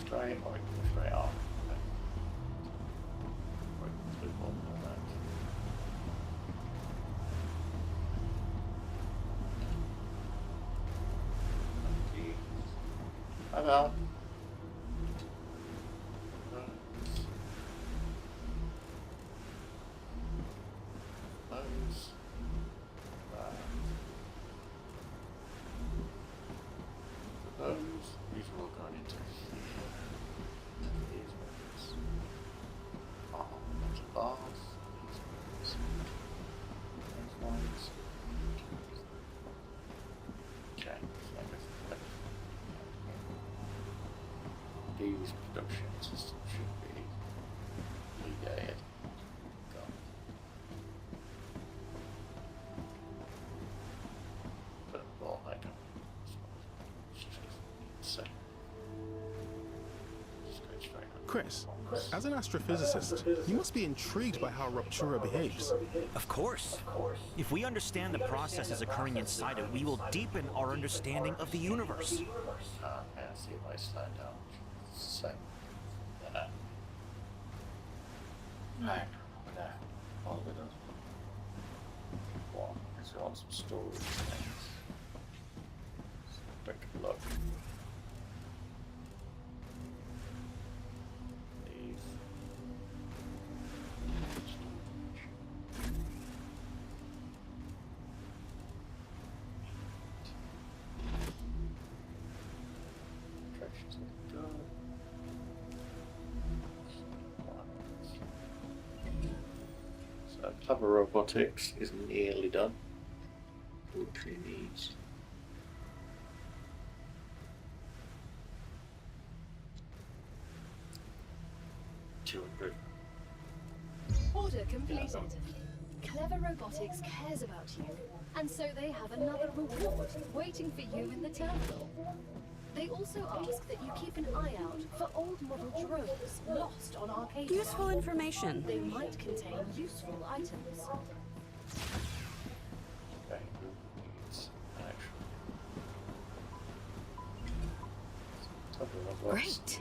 Straight or straight off. Hi Val. These are all going into these ones. Oh, bunch of bars. These ones. Okay, so these production systems should be negated. But well, I don't. So, just go straight on. Chris, As an astrophysicist, you must be intrigued by how Ruptura behaves. Of course. If we understand the processes occurring inside it, we will deepen our understanding of the universe. Okay, let's see if I slow down. So, no, all of it does. One, because we want some storage things. Quick look. These. Directions are good. So Clever Robotics is nearly done. Literally needs 200. Order completed. Clever Robotics cares about you, and so they have another reward waiting for you in the terminal. They also ask that you keep an eye out for old model drones lost on Arcadia. Useful information. They might contain useful items. Okay, needs actually. Great.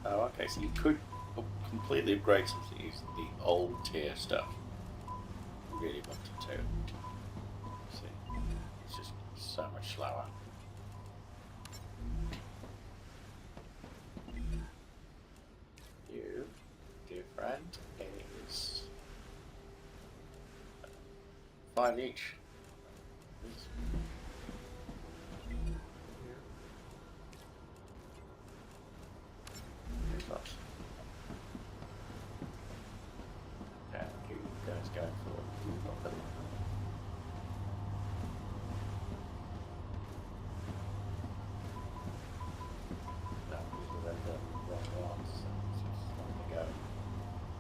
Oh, okay, so you could completely upgrade something using the old tier stuff. You really wanted to. See, it's just so much slower. You, dear friend, is 5 each. Yeah, you guys go for it. No, these are the wrong ones. It's just let me go.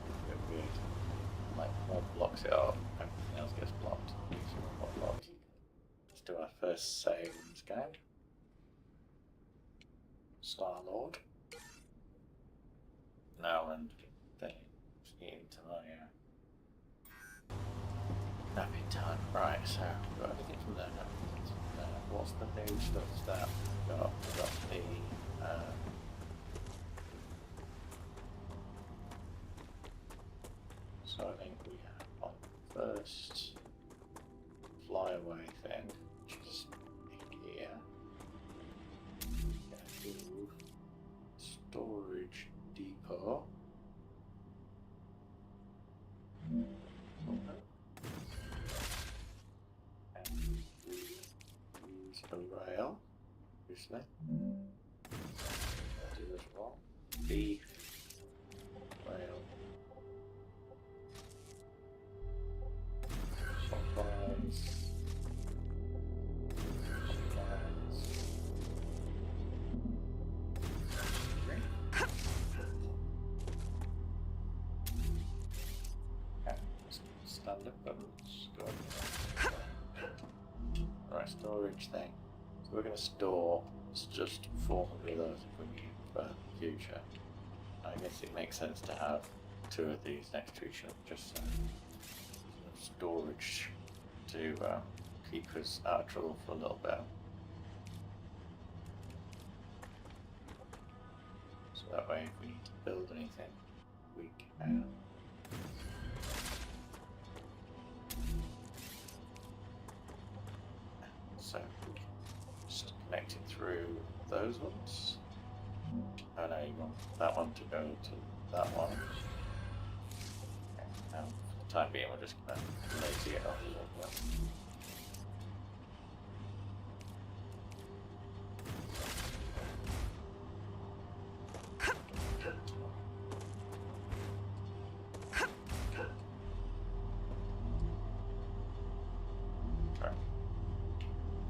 It's a bit weird. Like, one blocks it up, everything else gets blocked. These are not blocked. Let's do our first save in this game. Star-Lord. Now and then into my napping time. Right, so we've got everything from there. Everything from there. What's the new stuff that we've got? We've got the so I think we have on the first flyaway thing, which is here. We're gonna do storage depot. And we use a rail, obviously. Do this one. B rail. Supplies. Standard buttons. Alright, storage thing. So we're going to store just 400 of those if we need for the future. I guess it makes sense to have 2 of these next to each other, just so storage to keep us out of trouble for a little bit. So that way, if we need to build anything, we can. So just connect it through those ones. Oh no, you want that one to go to that one. Okay, now for the time being we're just gonna lazy it off a little bit.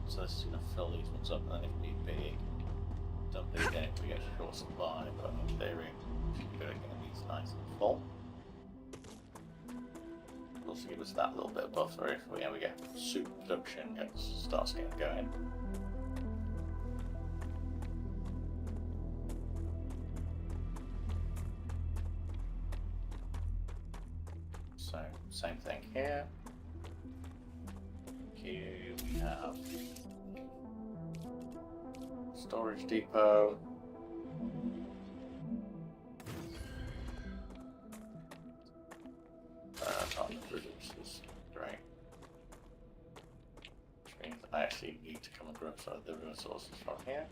So this is going to fill these ones up, and then if need be, dump it again if we get a short supply, but in theory, we should be getting these nice and full. It'll also give us that little bit of buffer if we get super production starts getting going. So, same thing here. Here we have storage depot. Not resources. Great. Which means I actually need to come and grab some of the resources from here.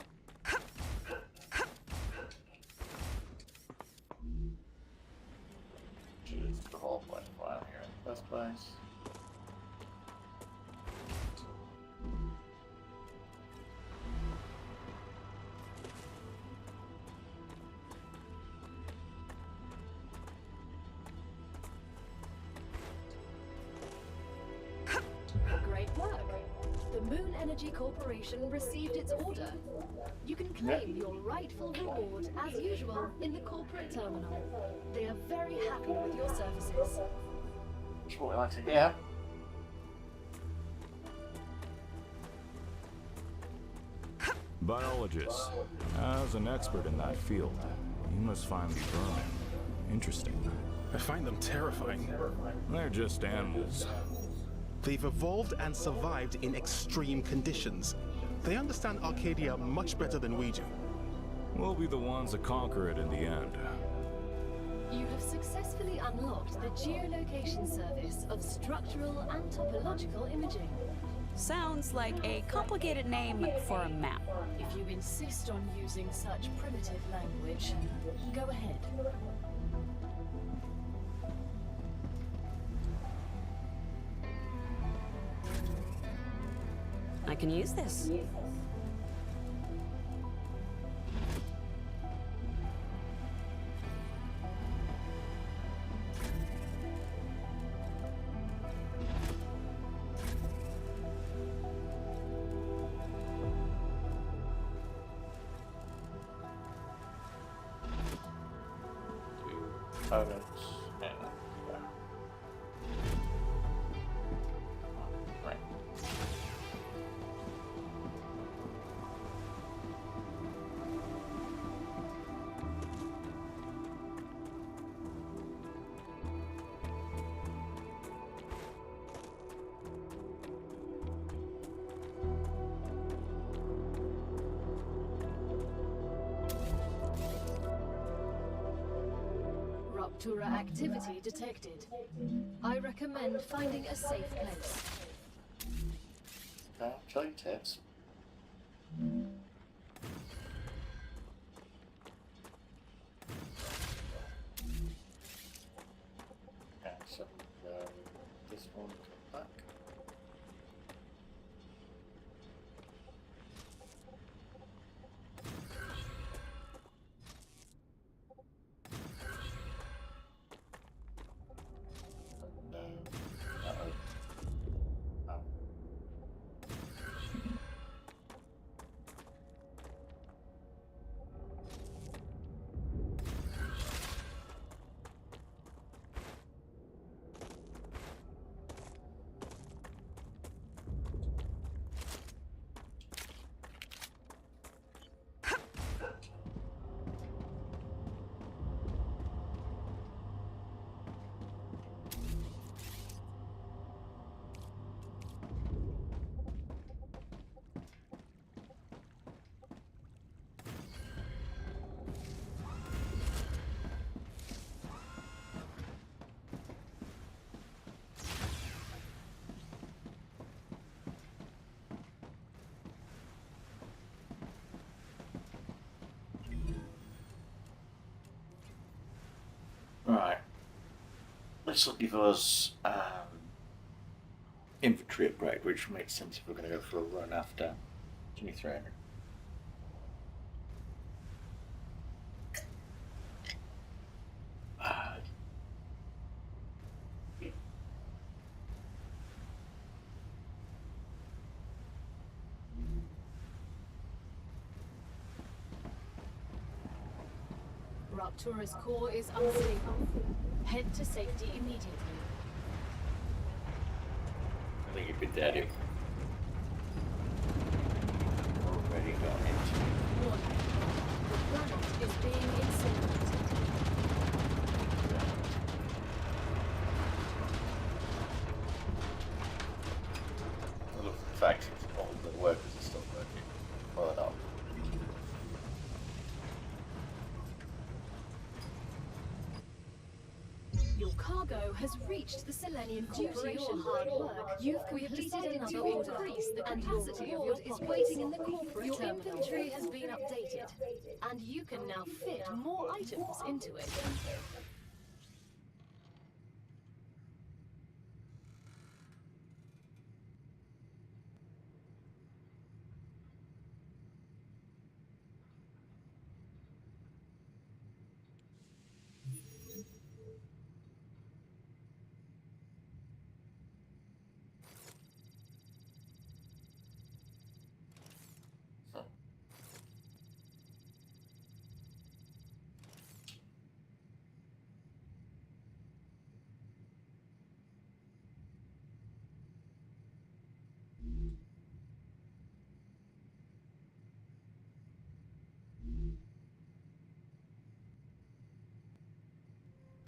Which is the whole point of why I'm here in the first place. Great work. The Moon Energy Corporation received its order. You can claim your rightful reward as usual in the corporate terminal. They are very happy with your services. That's what we like to hear. Biologist. As an expert in that field, you must find the vermin interesting. I find them terrifying. They're just animals. They've evolved and survived in extreme conditions. They understand Arcadia much better than we do. We'll be the ones that conquer it in the end. You have successfully unlocked the geolocation service of structural and topological imaging. Sounds like a complicated name for a map. If you insist on using such primitive language, go ahead. I can use this. Components and right. Rupture activity detected. I recommend finding a safe place. Okay, tell your tips. Okay, so this one come back. No. Uh-oh. Oh. Right. This will give us infantry upgrade, which makes sense if we're going to go for a run after 2300. Ruptura's core is unstable. Head to safety immediately. I think you'd be dead if already got it. Warning. The planet is being incinerated. fact if all the workers are still working. Well, they're not. Your cargo has reached the Selenium Corporation. Hard work, you've completed another order, and your reward is waiting in the corporate terminal. Your inventory has been updated, and you can now fit more items into it.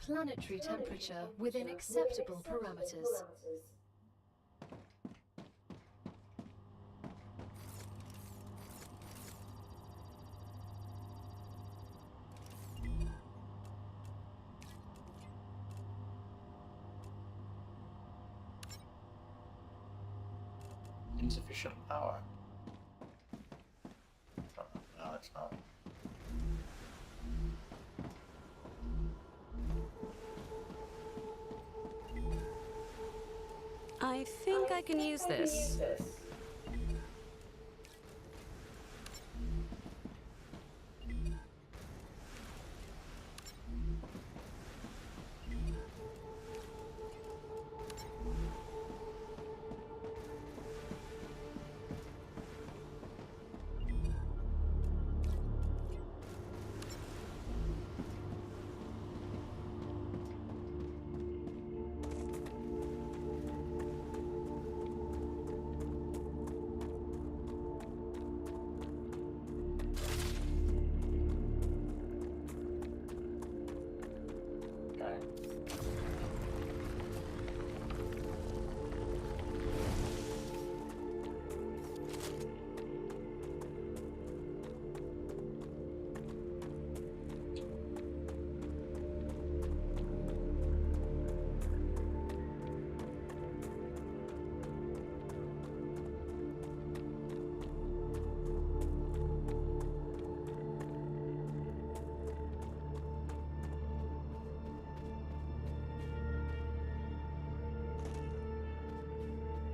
Planetary temperature within acceptable parameters. Insufficient power. No, it's not. I think I can use this.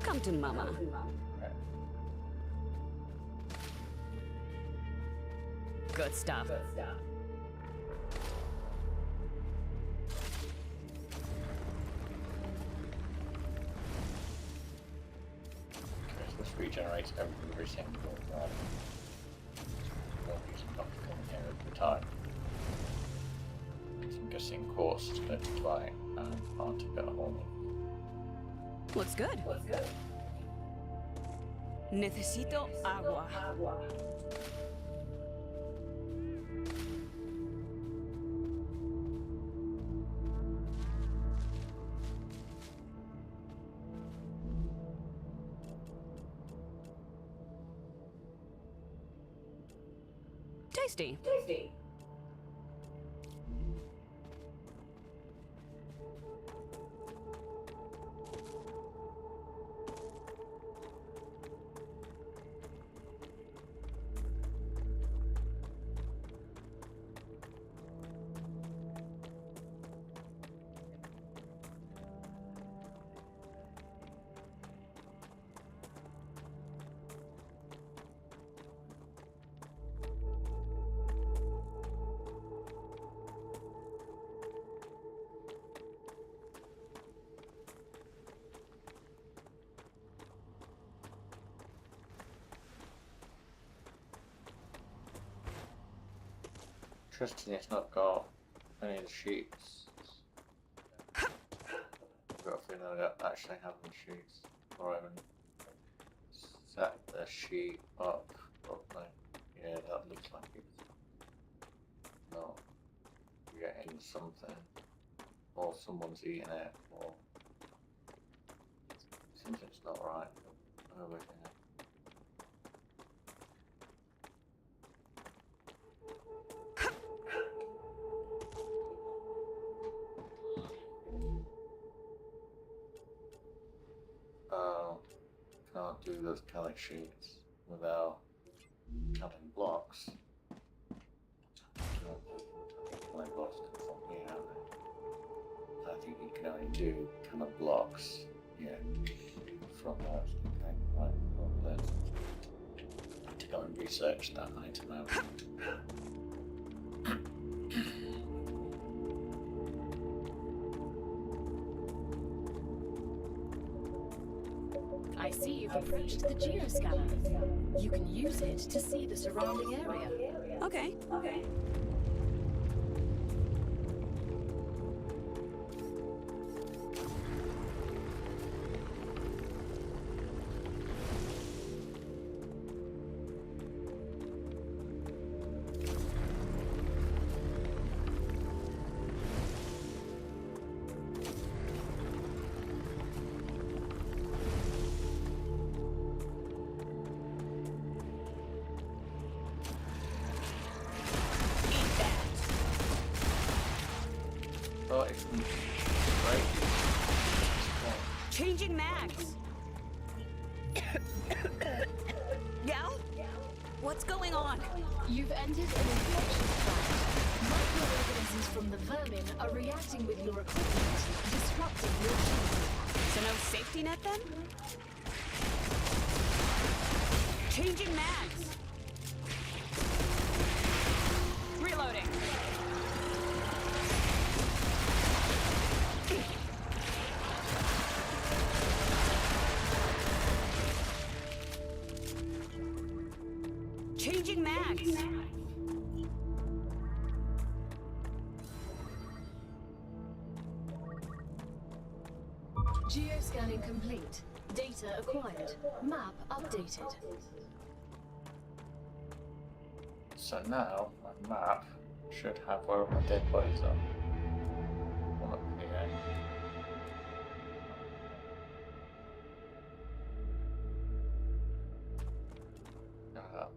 Come to Mama. Good stuff. This regenerates every single one. Not using coming here at the time. I'm guessing course is going to be flying and hard to get a hold of. Looks good. Necesito agua. Tasty. Interesting, it's not got any of the sheets. I've got a feeling I don't actually have the sheets. Or I haven't set the sheet up properly. Yeah, that looks like it's not getting something. Or someone's eating it, or something's not right. Over here. do those culling sheets without cutting blocks. Culling blocks come from here. I think you can only do kind of blocks, yeah, from that. Okay, right, well, let's go and research that item out. I see you've approached the geoscanner. You can use it to see the surrounding area. Okay. Oh, it's great. Changing mags. Gal? What's going on? You've entered an infection tract. Microorganisms from the vermin are reacting with your equipment, disrupting your shield. So no safety net then? Changing mags. Reloading. Changing mags. Geoscanning complete. Data acquired. Map updated. So now my map should have where my dead bodies are. One up here. You know,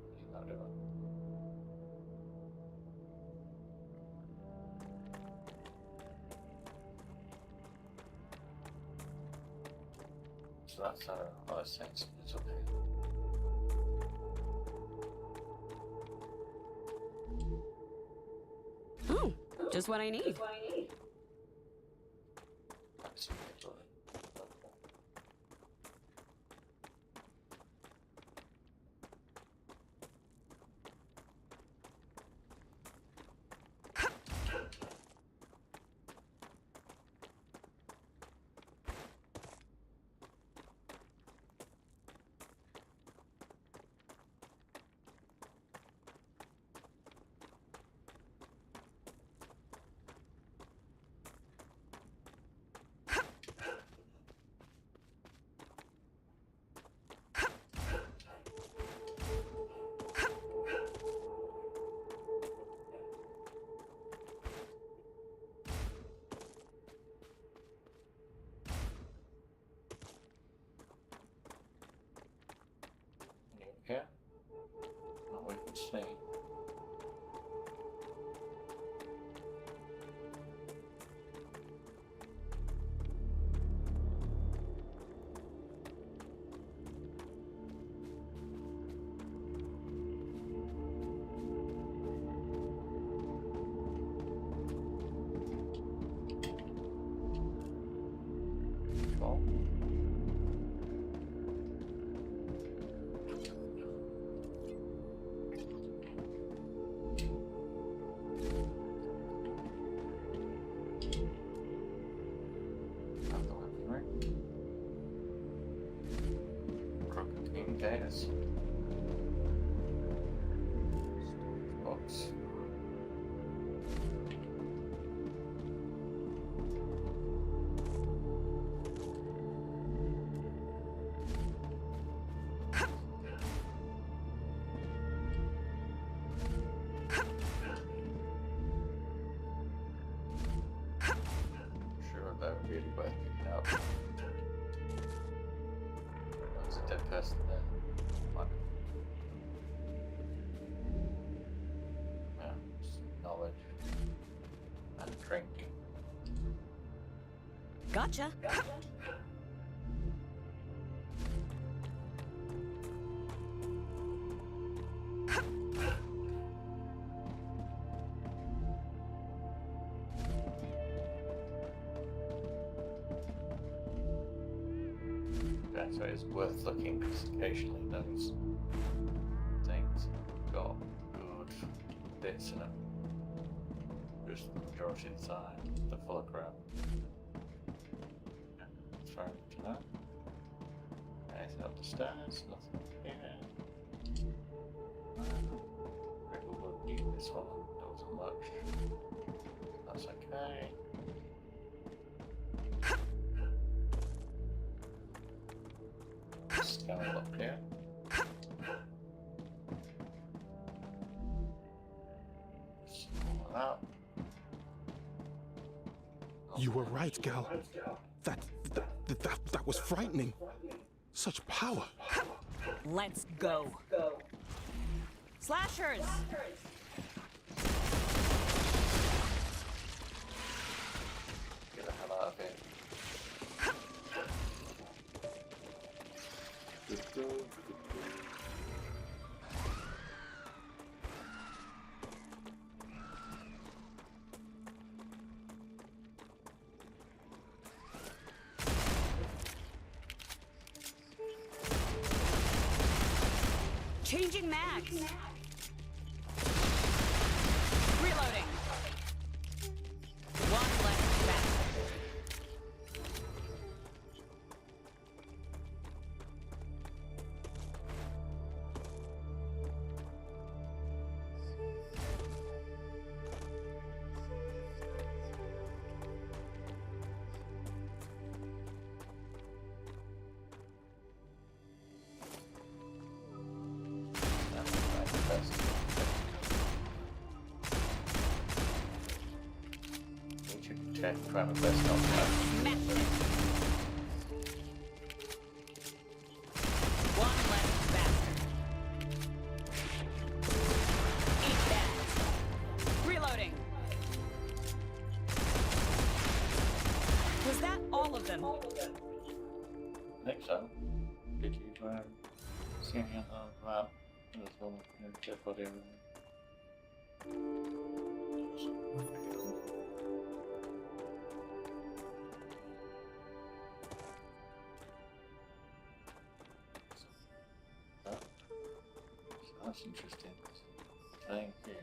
do it. So that's our other sense. It's okay. Oh, just what I need. That's okay. Here, what we can see. Cool. Gators. Books. Sure, that would really worth picking up. There's a dead person there. Knowledge and drinking. Gotcha. so it's worth looking because occasionally those things have got good bits in them. Just the majority of the time, they're full of crap. Throw to that. Anything up the stairs? Nothing here. Maybe we'll need this one. There wasn't much. That's okay. Scanner up here. Like that. You were right, Gal. That was frightening. Such power. Let's go. Slashers! Get the hell out of here. Changing mags. Reloading. One less bastard. Try my best not to. Smash it. One less bastard. Eat that. Reloading. Was that all of them? I think so. Did you see anything about this one dead body over there? That's interesting. Thing here.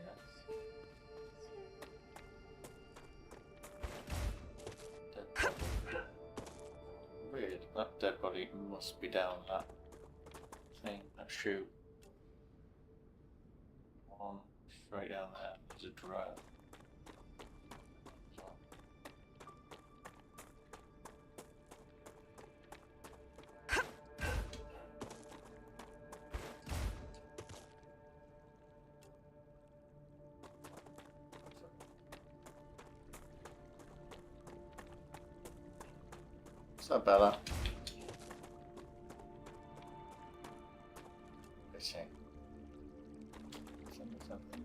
Dead body. Weird. That dead body must be down that thing, that chute. One straight down there. There's a drone. What's that, Bella? Fishing. Something.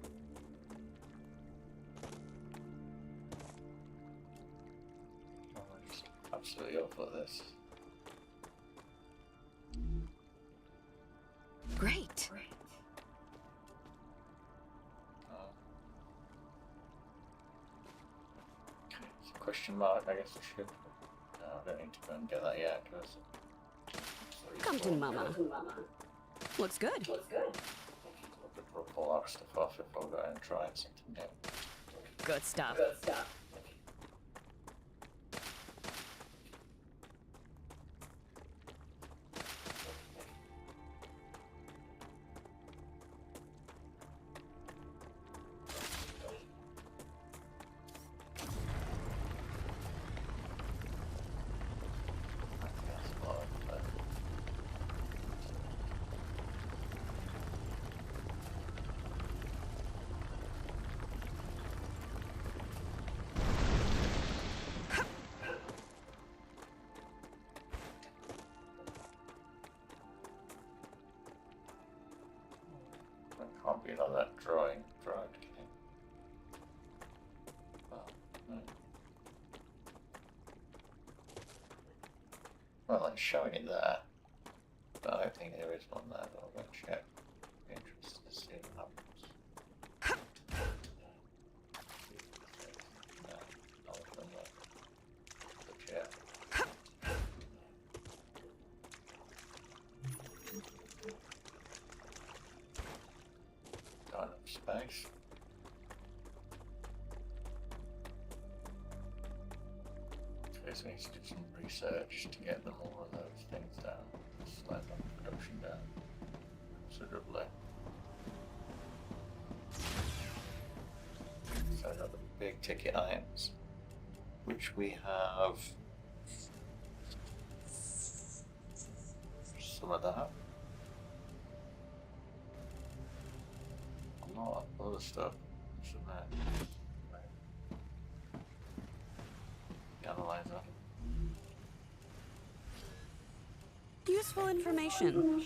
Oh, I'm just absolutely awful at this. Great. It's a question mark, I guess I should. No, I don't need to go and get that yet, because... Come to mama. Looks good. We'll pull our stuff off before we go and try something new. Good stuff. Can't be like that drawing game. Well, it's showing it there, but I don't think there is one there, but I'll go and check. Be interested to see what happens. No, nothing there. But yeah. guess we need to do some research to get them all of those things down. Slow down production down considerably. So I've got the big ticket items, which we have some of that. A lot of other stuff. Some analyzer. Useful information.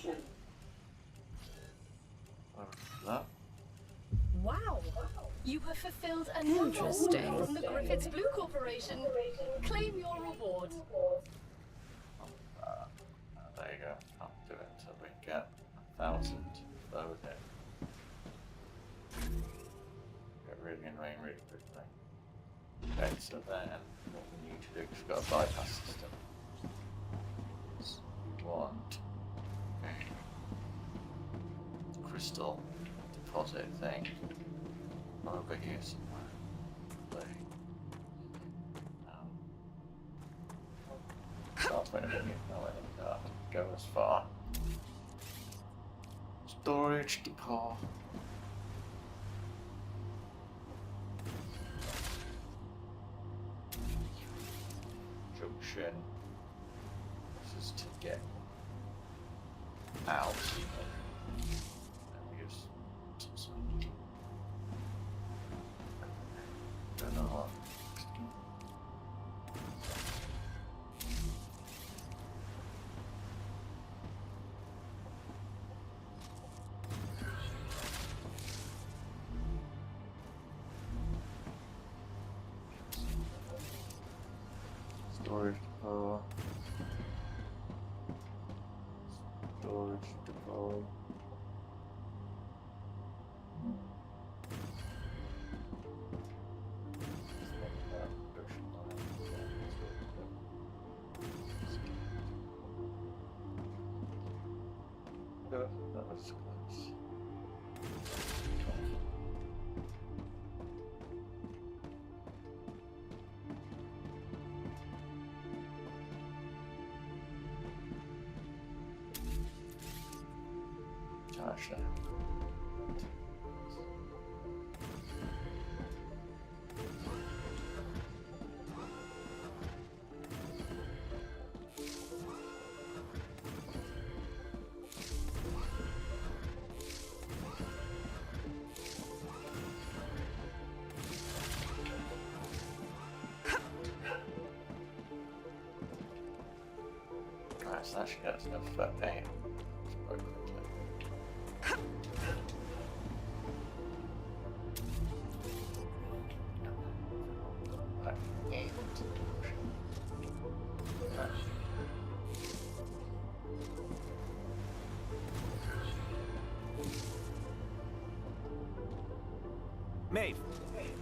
That. Wow! You have fulfilled a new Interesting. order from the Griffiths Blue Corporation. Claim your reward. There you go. I'll do it until we get 1,000 over there. Get really in rain really quickly. Okay, so then what we need to do is we've got a bypass system. So we want a crystal deposit thing over here somewhere. Start when I can't go as far. Storage depot. Junction. This is to get out. And we use some don't know what. Storage depot. Storage depot. That was close. Gosh. Right, so that should get us enough for that day. Quite quickly. Right, and Maeve,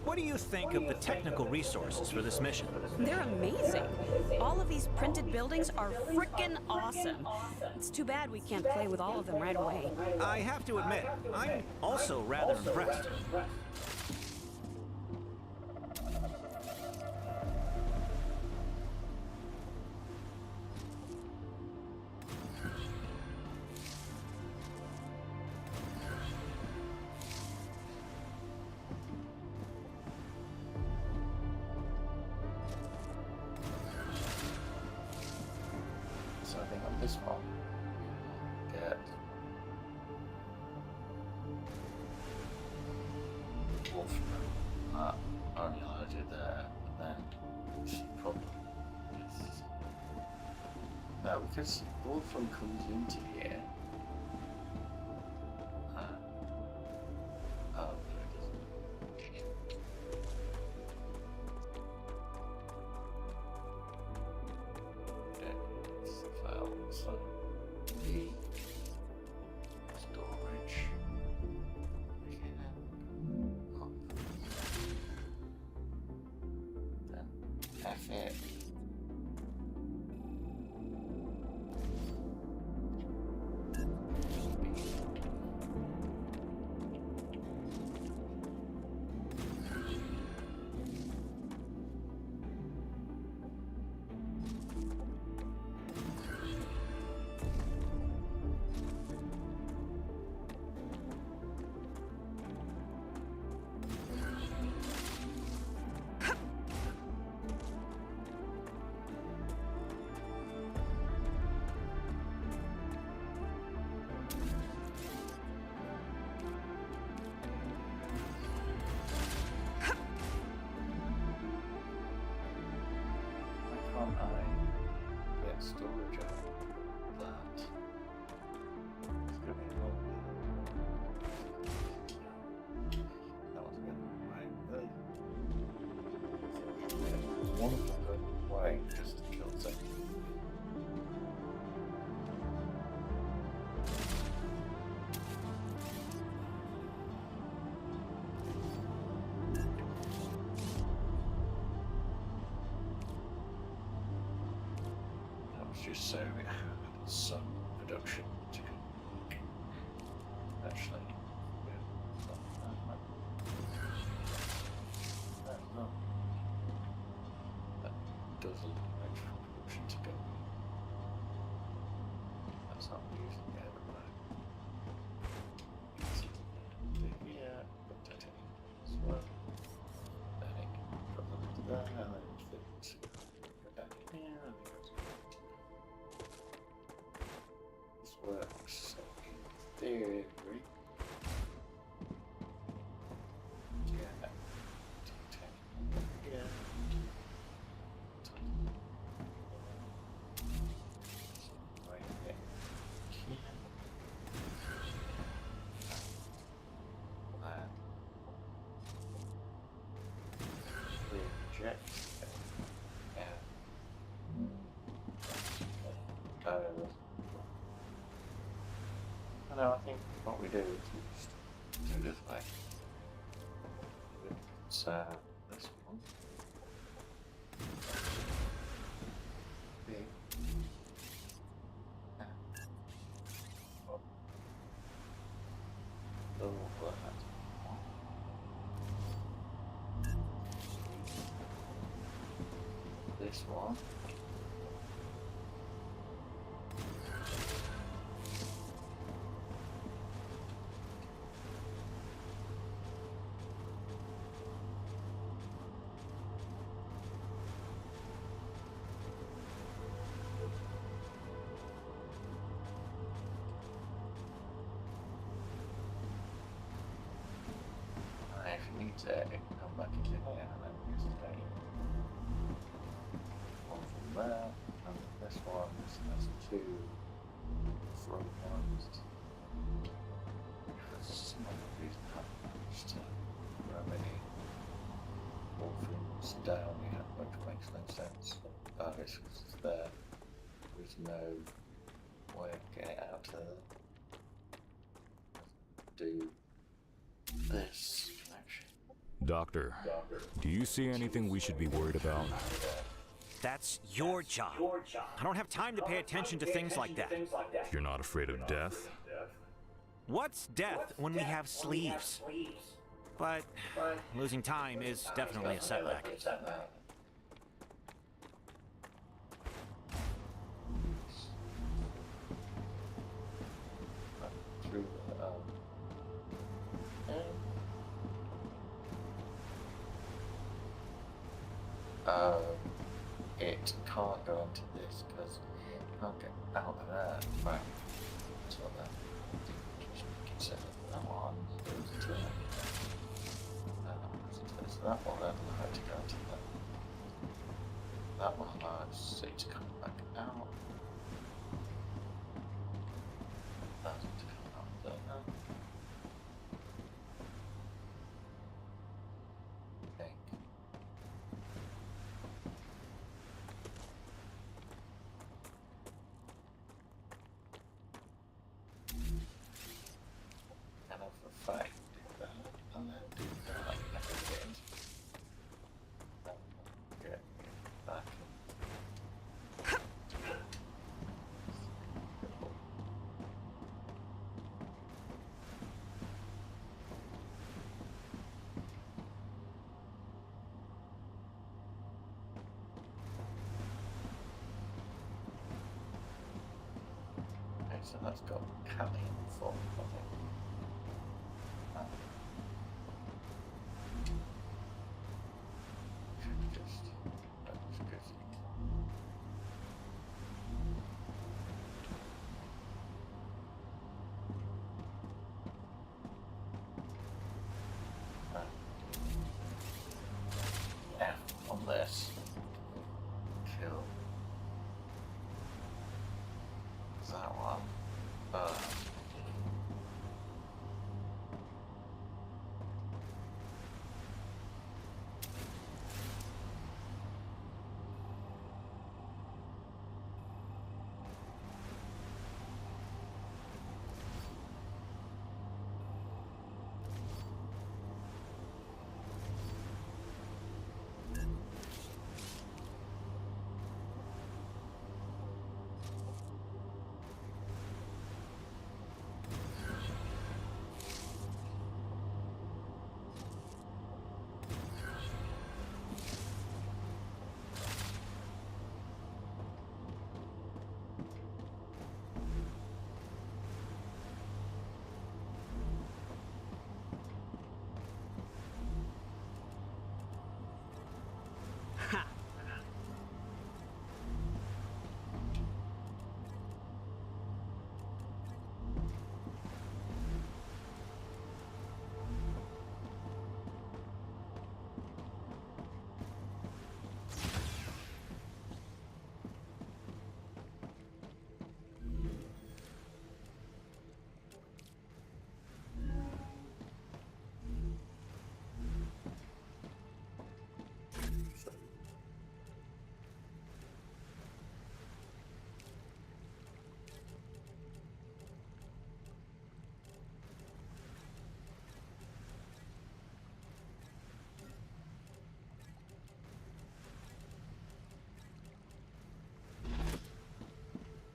what do you think of the technical resources for this mission? They're amazing. All of these printed buildings are frickin' awesome. It's too bad we can't play with all of them right away. I have to admit, I'm also rather impressed. so I think on this one, we will get Wolfram. Only loaded there, and then she probably is. No, because Wolfram comes into here. Oh, no, it doesn't. It's file, so the storage. Then F it. get storage out of that. It's going to be a lot. That was going away. One of them going away just to kill something. Just so we had some production to actually that does allow extra production to go. That's not using it right. Yeah, but titanium as well. I think put them into that and then fit back in here and works in theory. Yeah. Yeah. Right there. Reject. Yeah. No, I think what we do is we just do this way. It's this one. Big. Double that. This one. If you need to, it can come back into here and then use the date. One from there, and this one has two front ones. For some reason, I haven't managed to remedy all things down here, which makes no sense. It's because it's there. There's no way of getting it out to do this. Doctor, do you see anything we should be worried about? That's your job. I don't have time to pay attention to things like that. You're not afraid of death? What's death when we have sleeves? But losing time is definitely a setback. Through it can't go into this because it can't get out of there. Right. That's what that consider that one goes to so that one then had to go into that. That one allows it to come back out. Allows it to come out there. I think. Fact, do that, and then do that again. Get back. Okay, so that's got Callie in the form, I think. On this, kill power. Ha!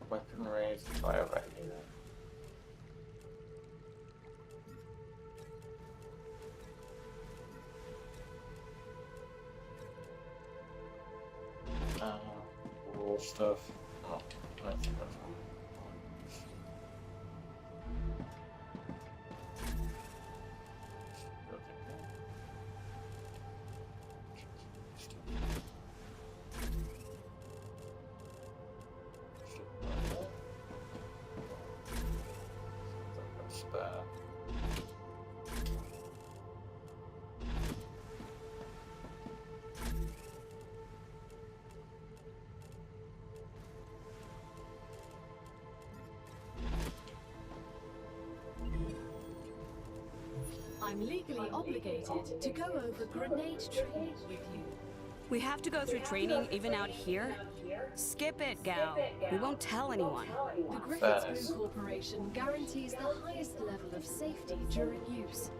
Weaponry is fire ready. War stuff. Oh, I think that's one. I'm legally obligated to go over grenade training with you. We have to go through training even out here? Skip it, gal. We won't tell anyone. The Griffiths Blue Corporation guarantees the highest level of safety during use.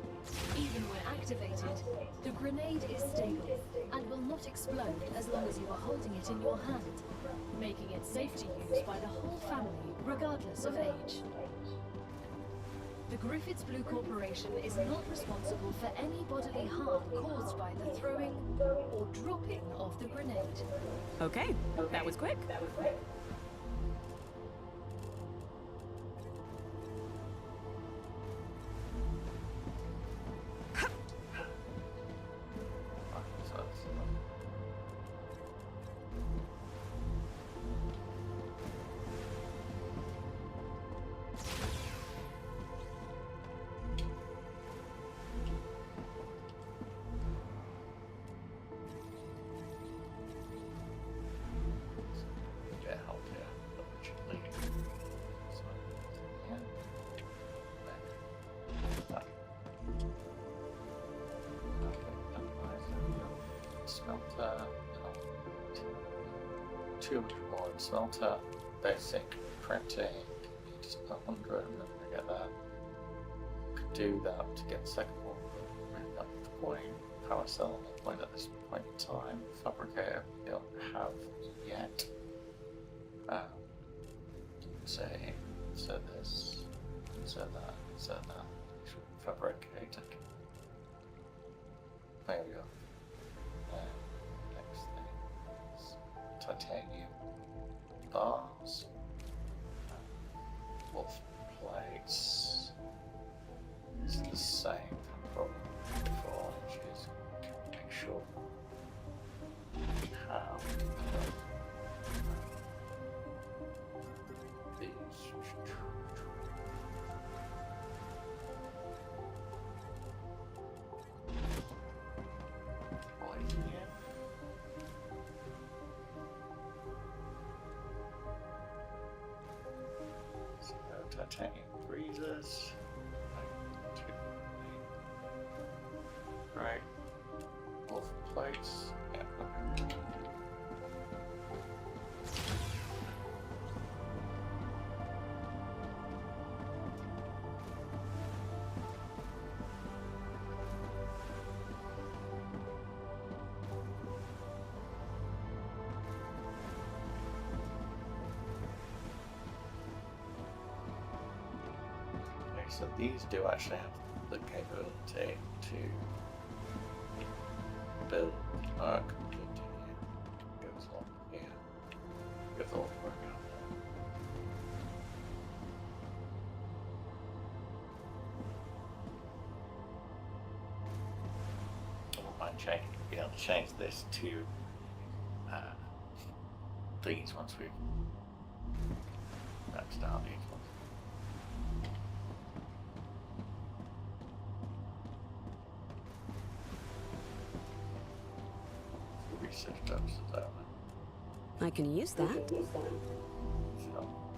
Even when activated, the grenade is stable and will not explode as long as you are holding it in your hand, making it safe to use by the whole family, regardless of age. The Griffiths Blue Corporation is not responsible for any bodily harm caused by the throwing or dropping of the grenade. Okay, that was quick. Smelter, 200 more in smelter, basic printing, just 100 and then we get that. Could do that to get the second one, but really not the point. Power cell, no point at this point in time. Fabricator, we don't have yet. Say this, say that. Fabricator. There we go. Next thing is titanium bars, wolf plates. It's the same problem before, which is make sure we have these. Titanium breezers. Right. Wolf plates. Yeah, okay. So these do actually have the capability to build completely here. Goes on here. With all the work out there. I wouldn't mind changing, be able to change this to these once we've maxed out these ones. I can use that. So,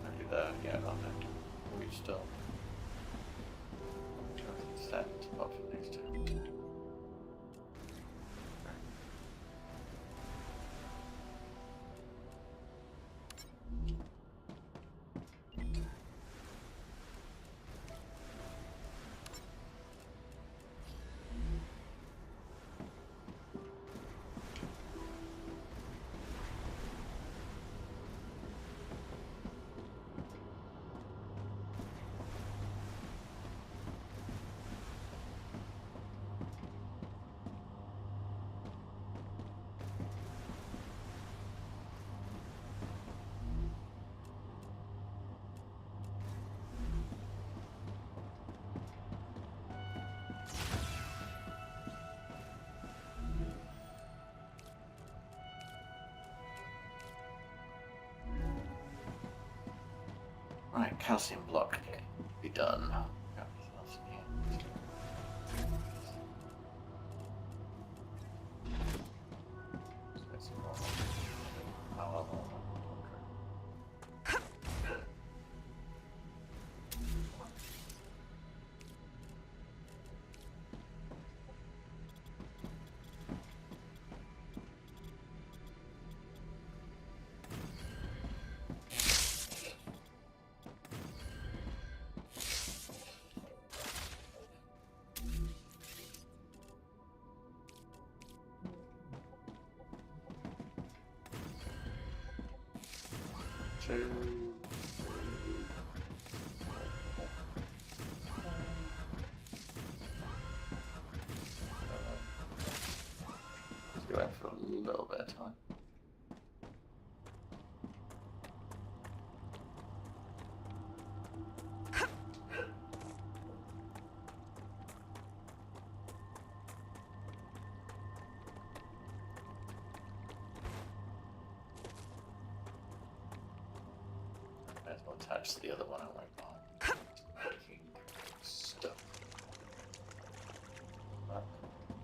maybe there, yeah, on it. We still set up for next time. Right, calcium block can be done. Go in for a little bit of time. May as well attach the other one I won't buy. Making stuff.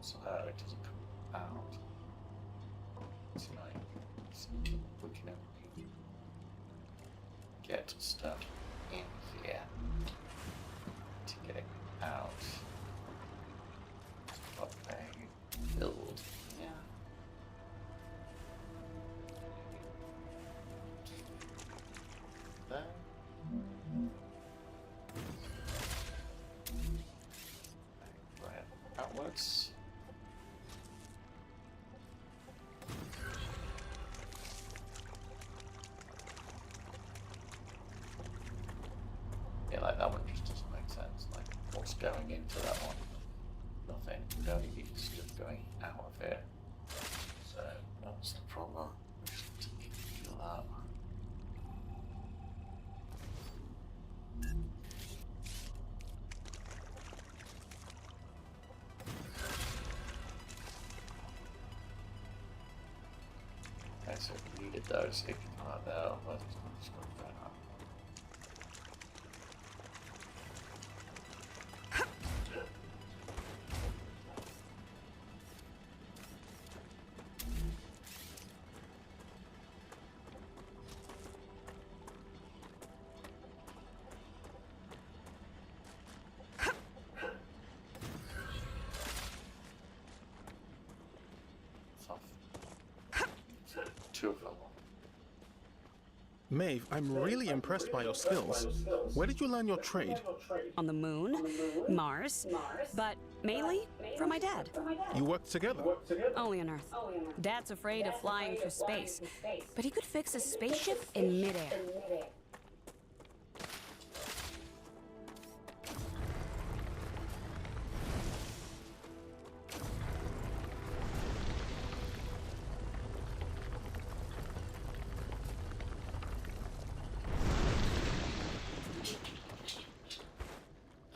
So it doesn't come out. Tonight, so we can only get stuff in here to get it out. Okay, build. Yeah. There. Right, outwards. Yeah, like that one just doesn't make sense. Like, what's going into that one? Nothing. We only need stuff going out of it. So that's the problem. We just need to do that. Okay, so we needed those. It can come out there. Otherwise, it's not just going to turn up. parts off. So, 2 of them. Maeve, I'm really impressed by your skills. Where did you learn your trade? On the moon, Mars, but mainly from my dad. You worked together? Only on Earth. Dad's afraid of flying through space, but he could fix a spaceship in midair.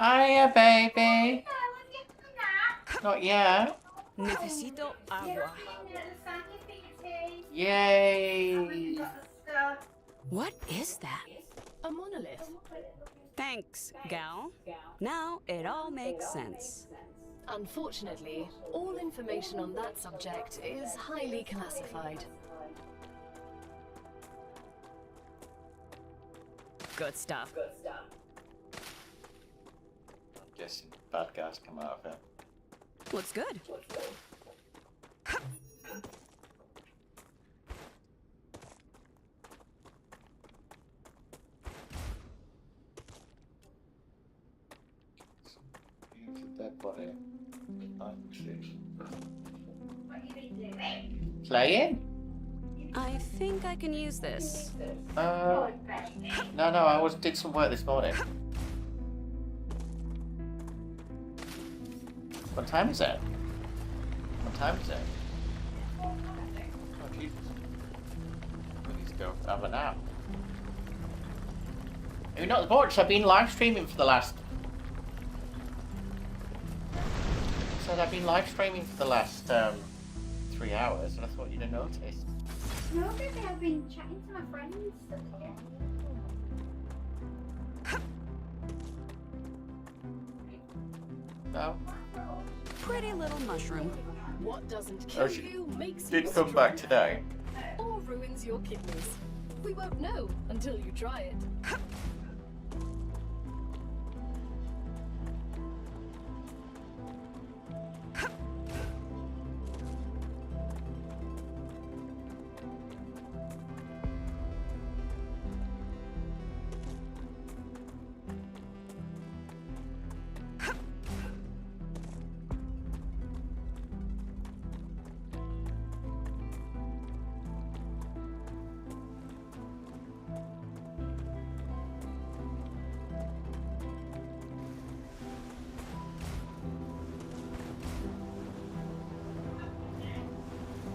Hiya, baby. Not yet. Necesito agua. Yay. What is that? A monolith. Thanks, gal. Now it all makes sense. Unfortunately, all information on that subject is highly classified. Good stuff. I'm guessing bad guys come out of it. Looks good. It's a dead body. Playing? I think I can use this. No, I did some work this morning. What time is it? What time is it? Oh, Jesus. We need to go have a nap. Maybe not much. I've been live streaming for the last... I've been live streaming for the last 3 hours, and I thought you'd have noticed. No, because I've been chatting to my friends. No? Pretty little mushroom. What doesn't kill she you makes you did come back today. or ruins your kidneys. We won't know until you try it.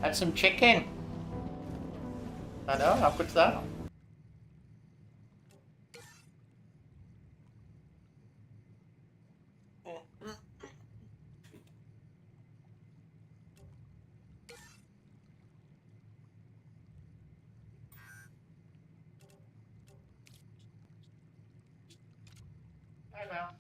Had some chicken. I know, how good's that? Hi, Mel.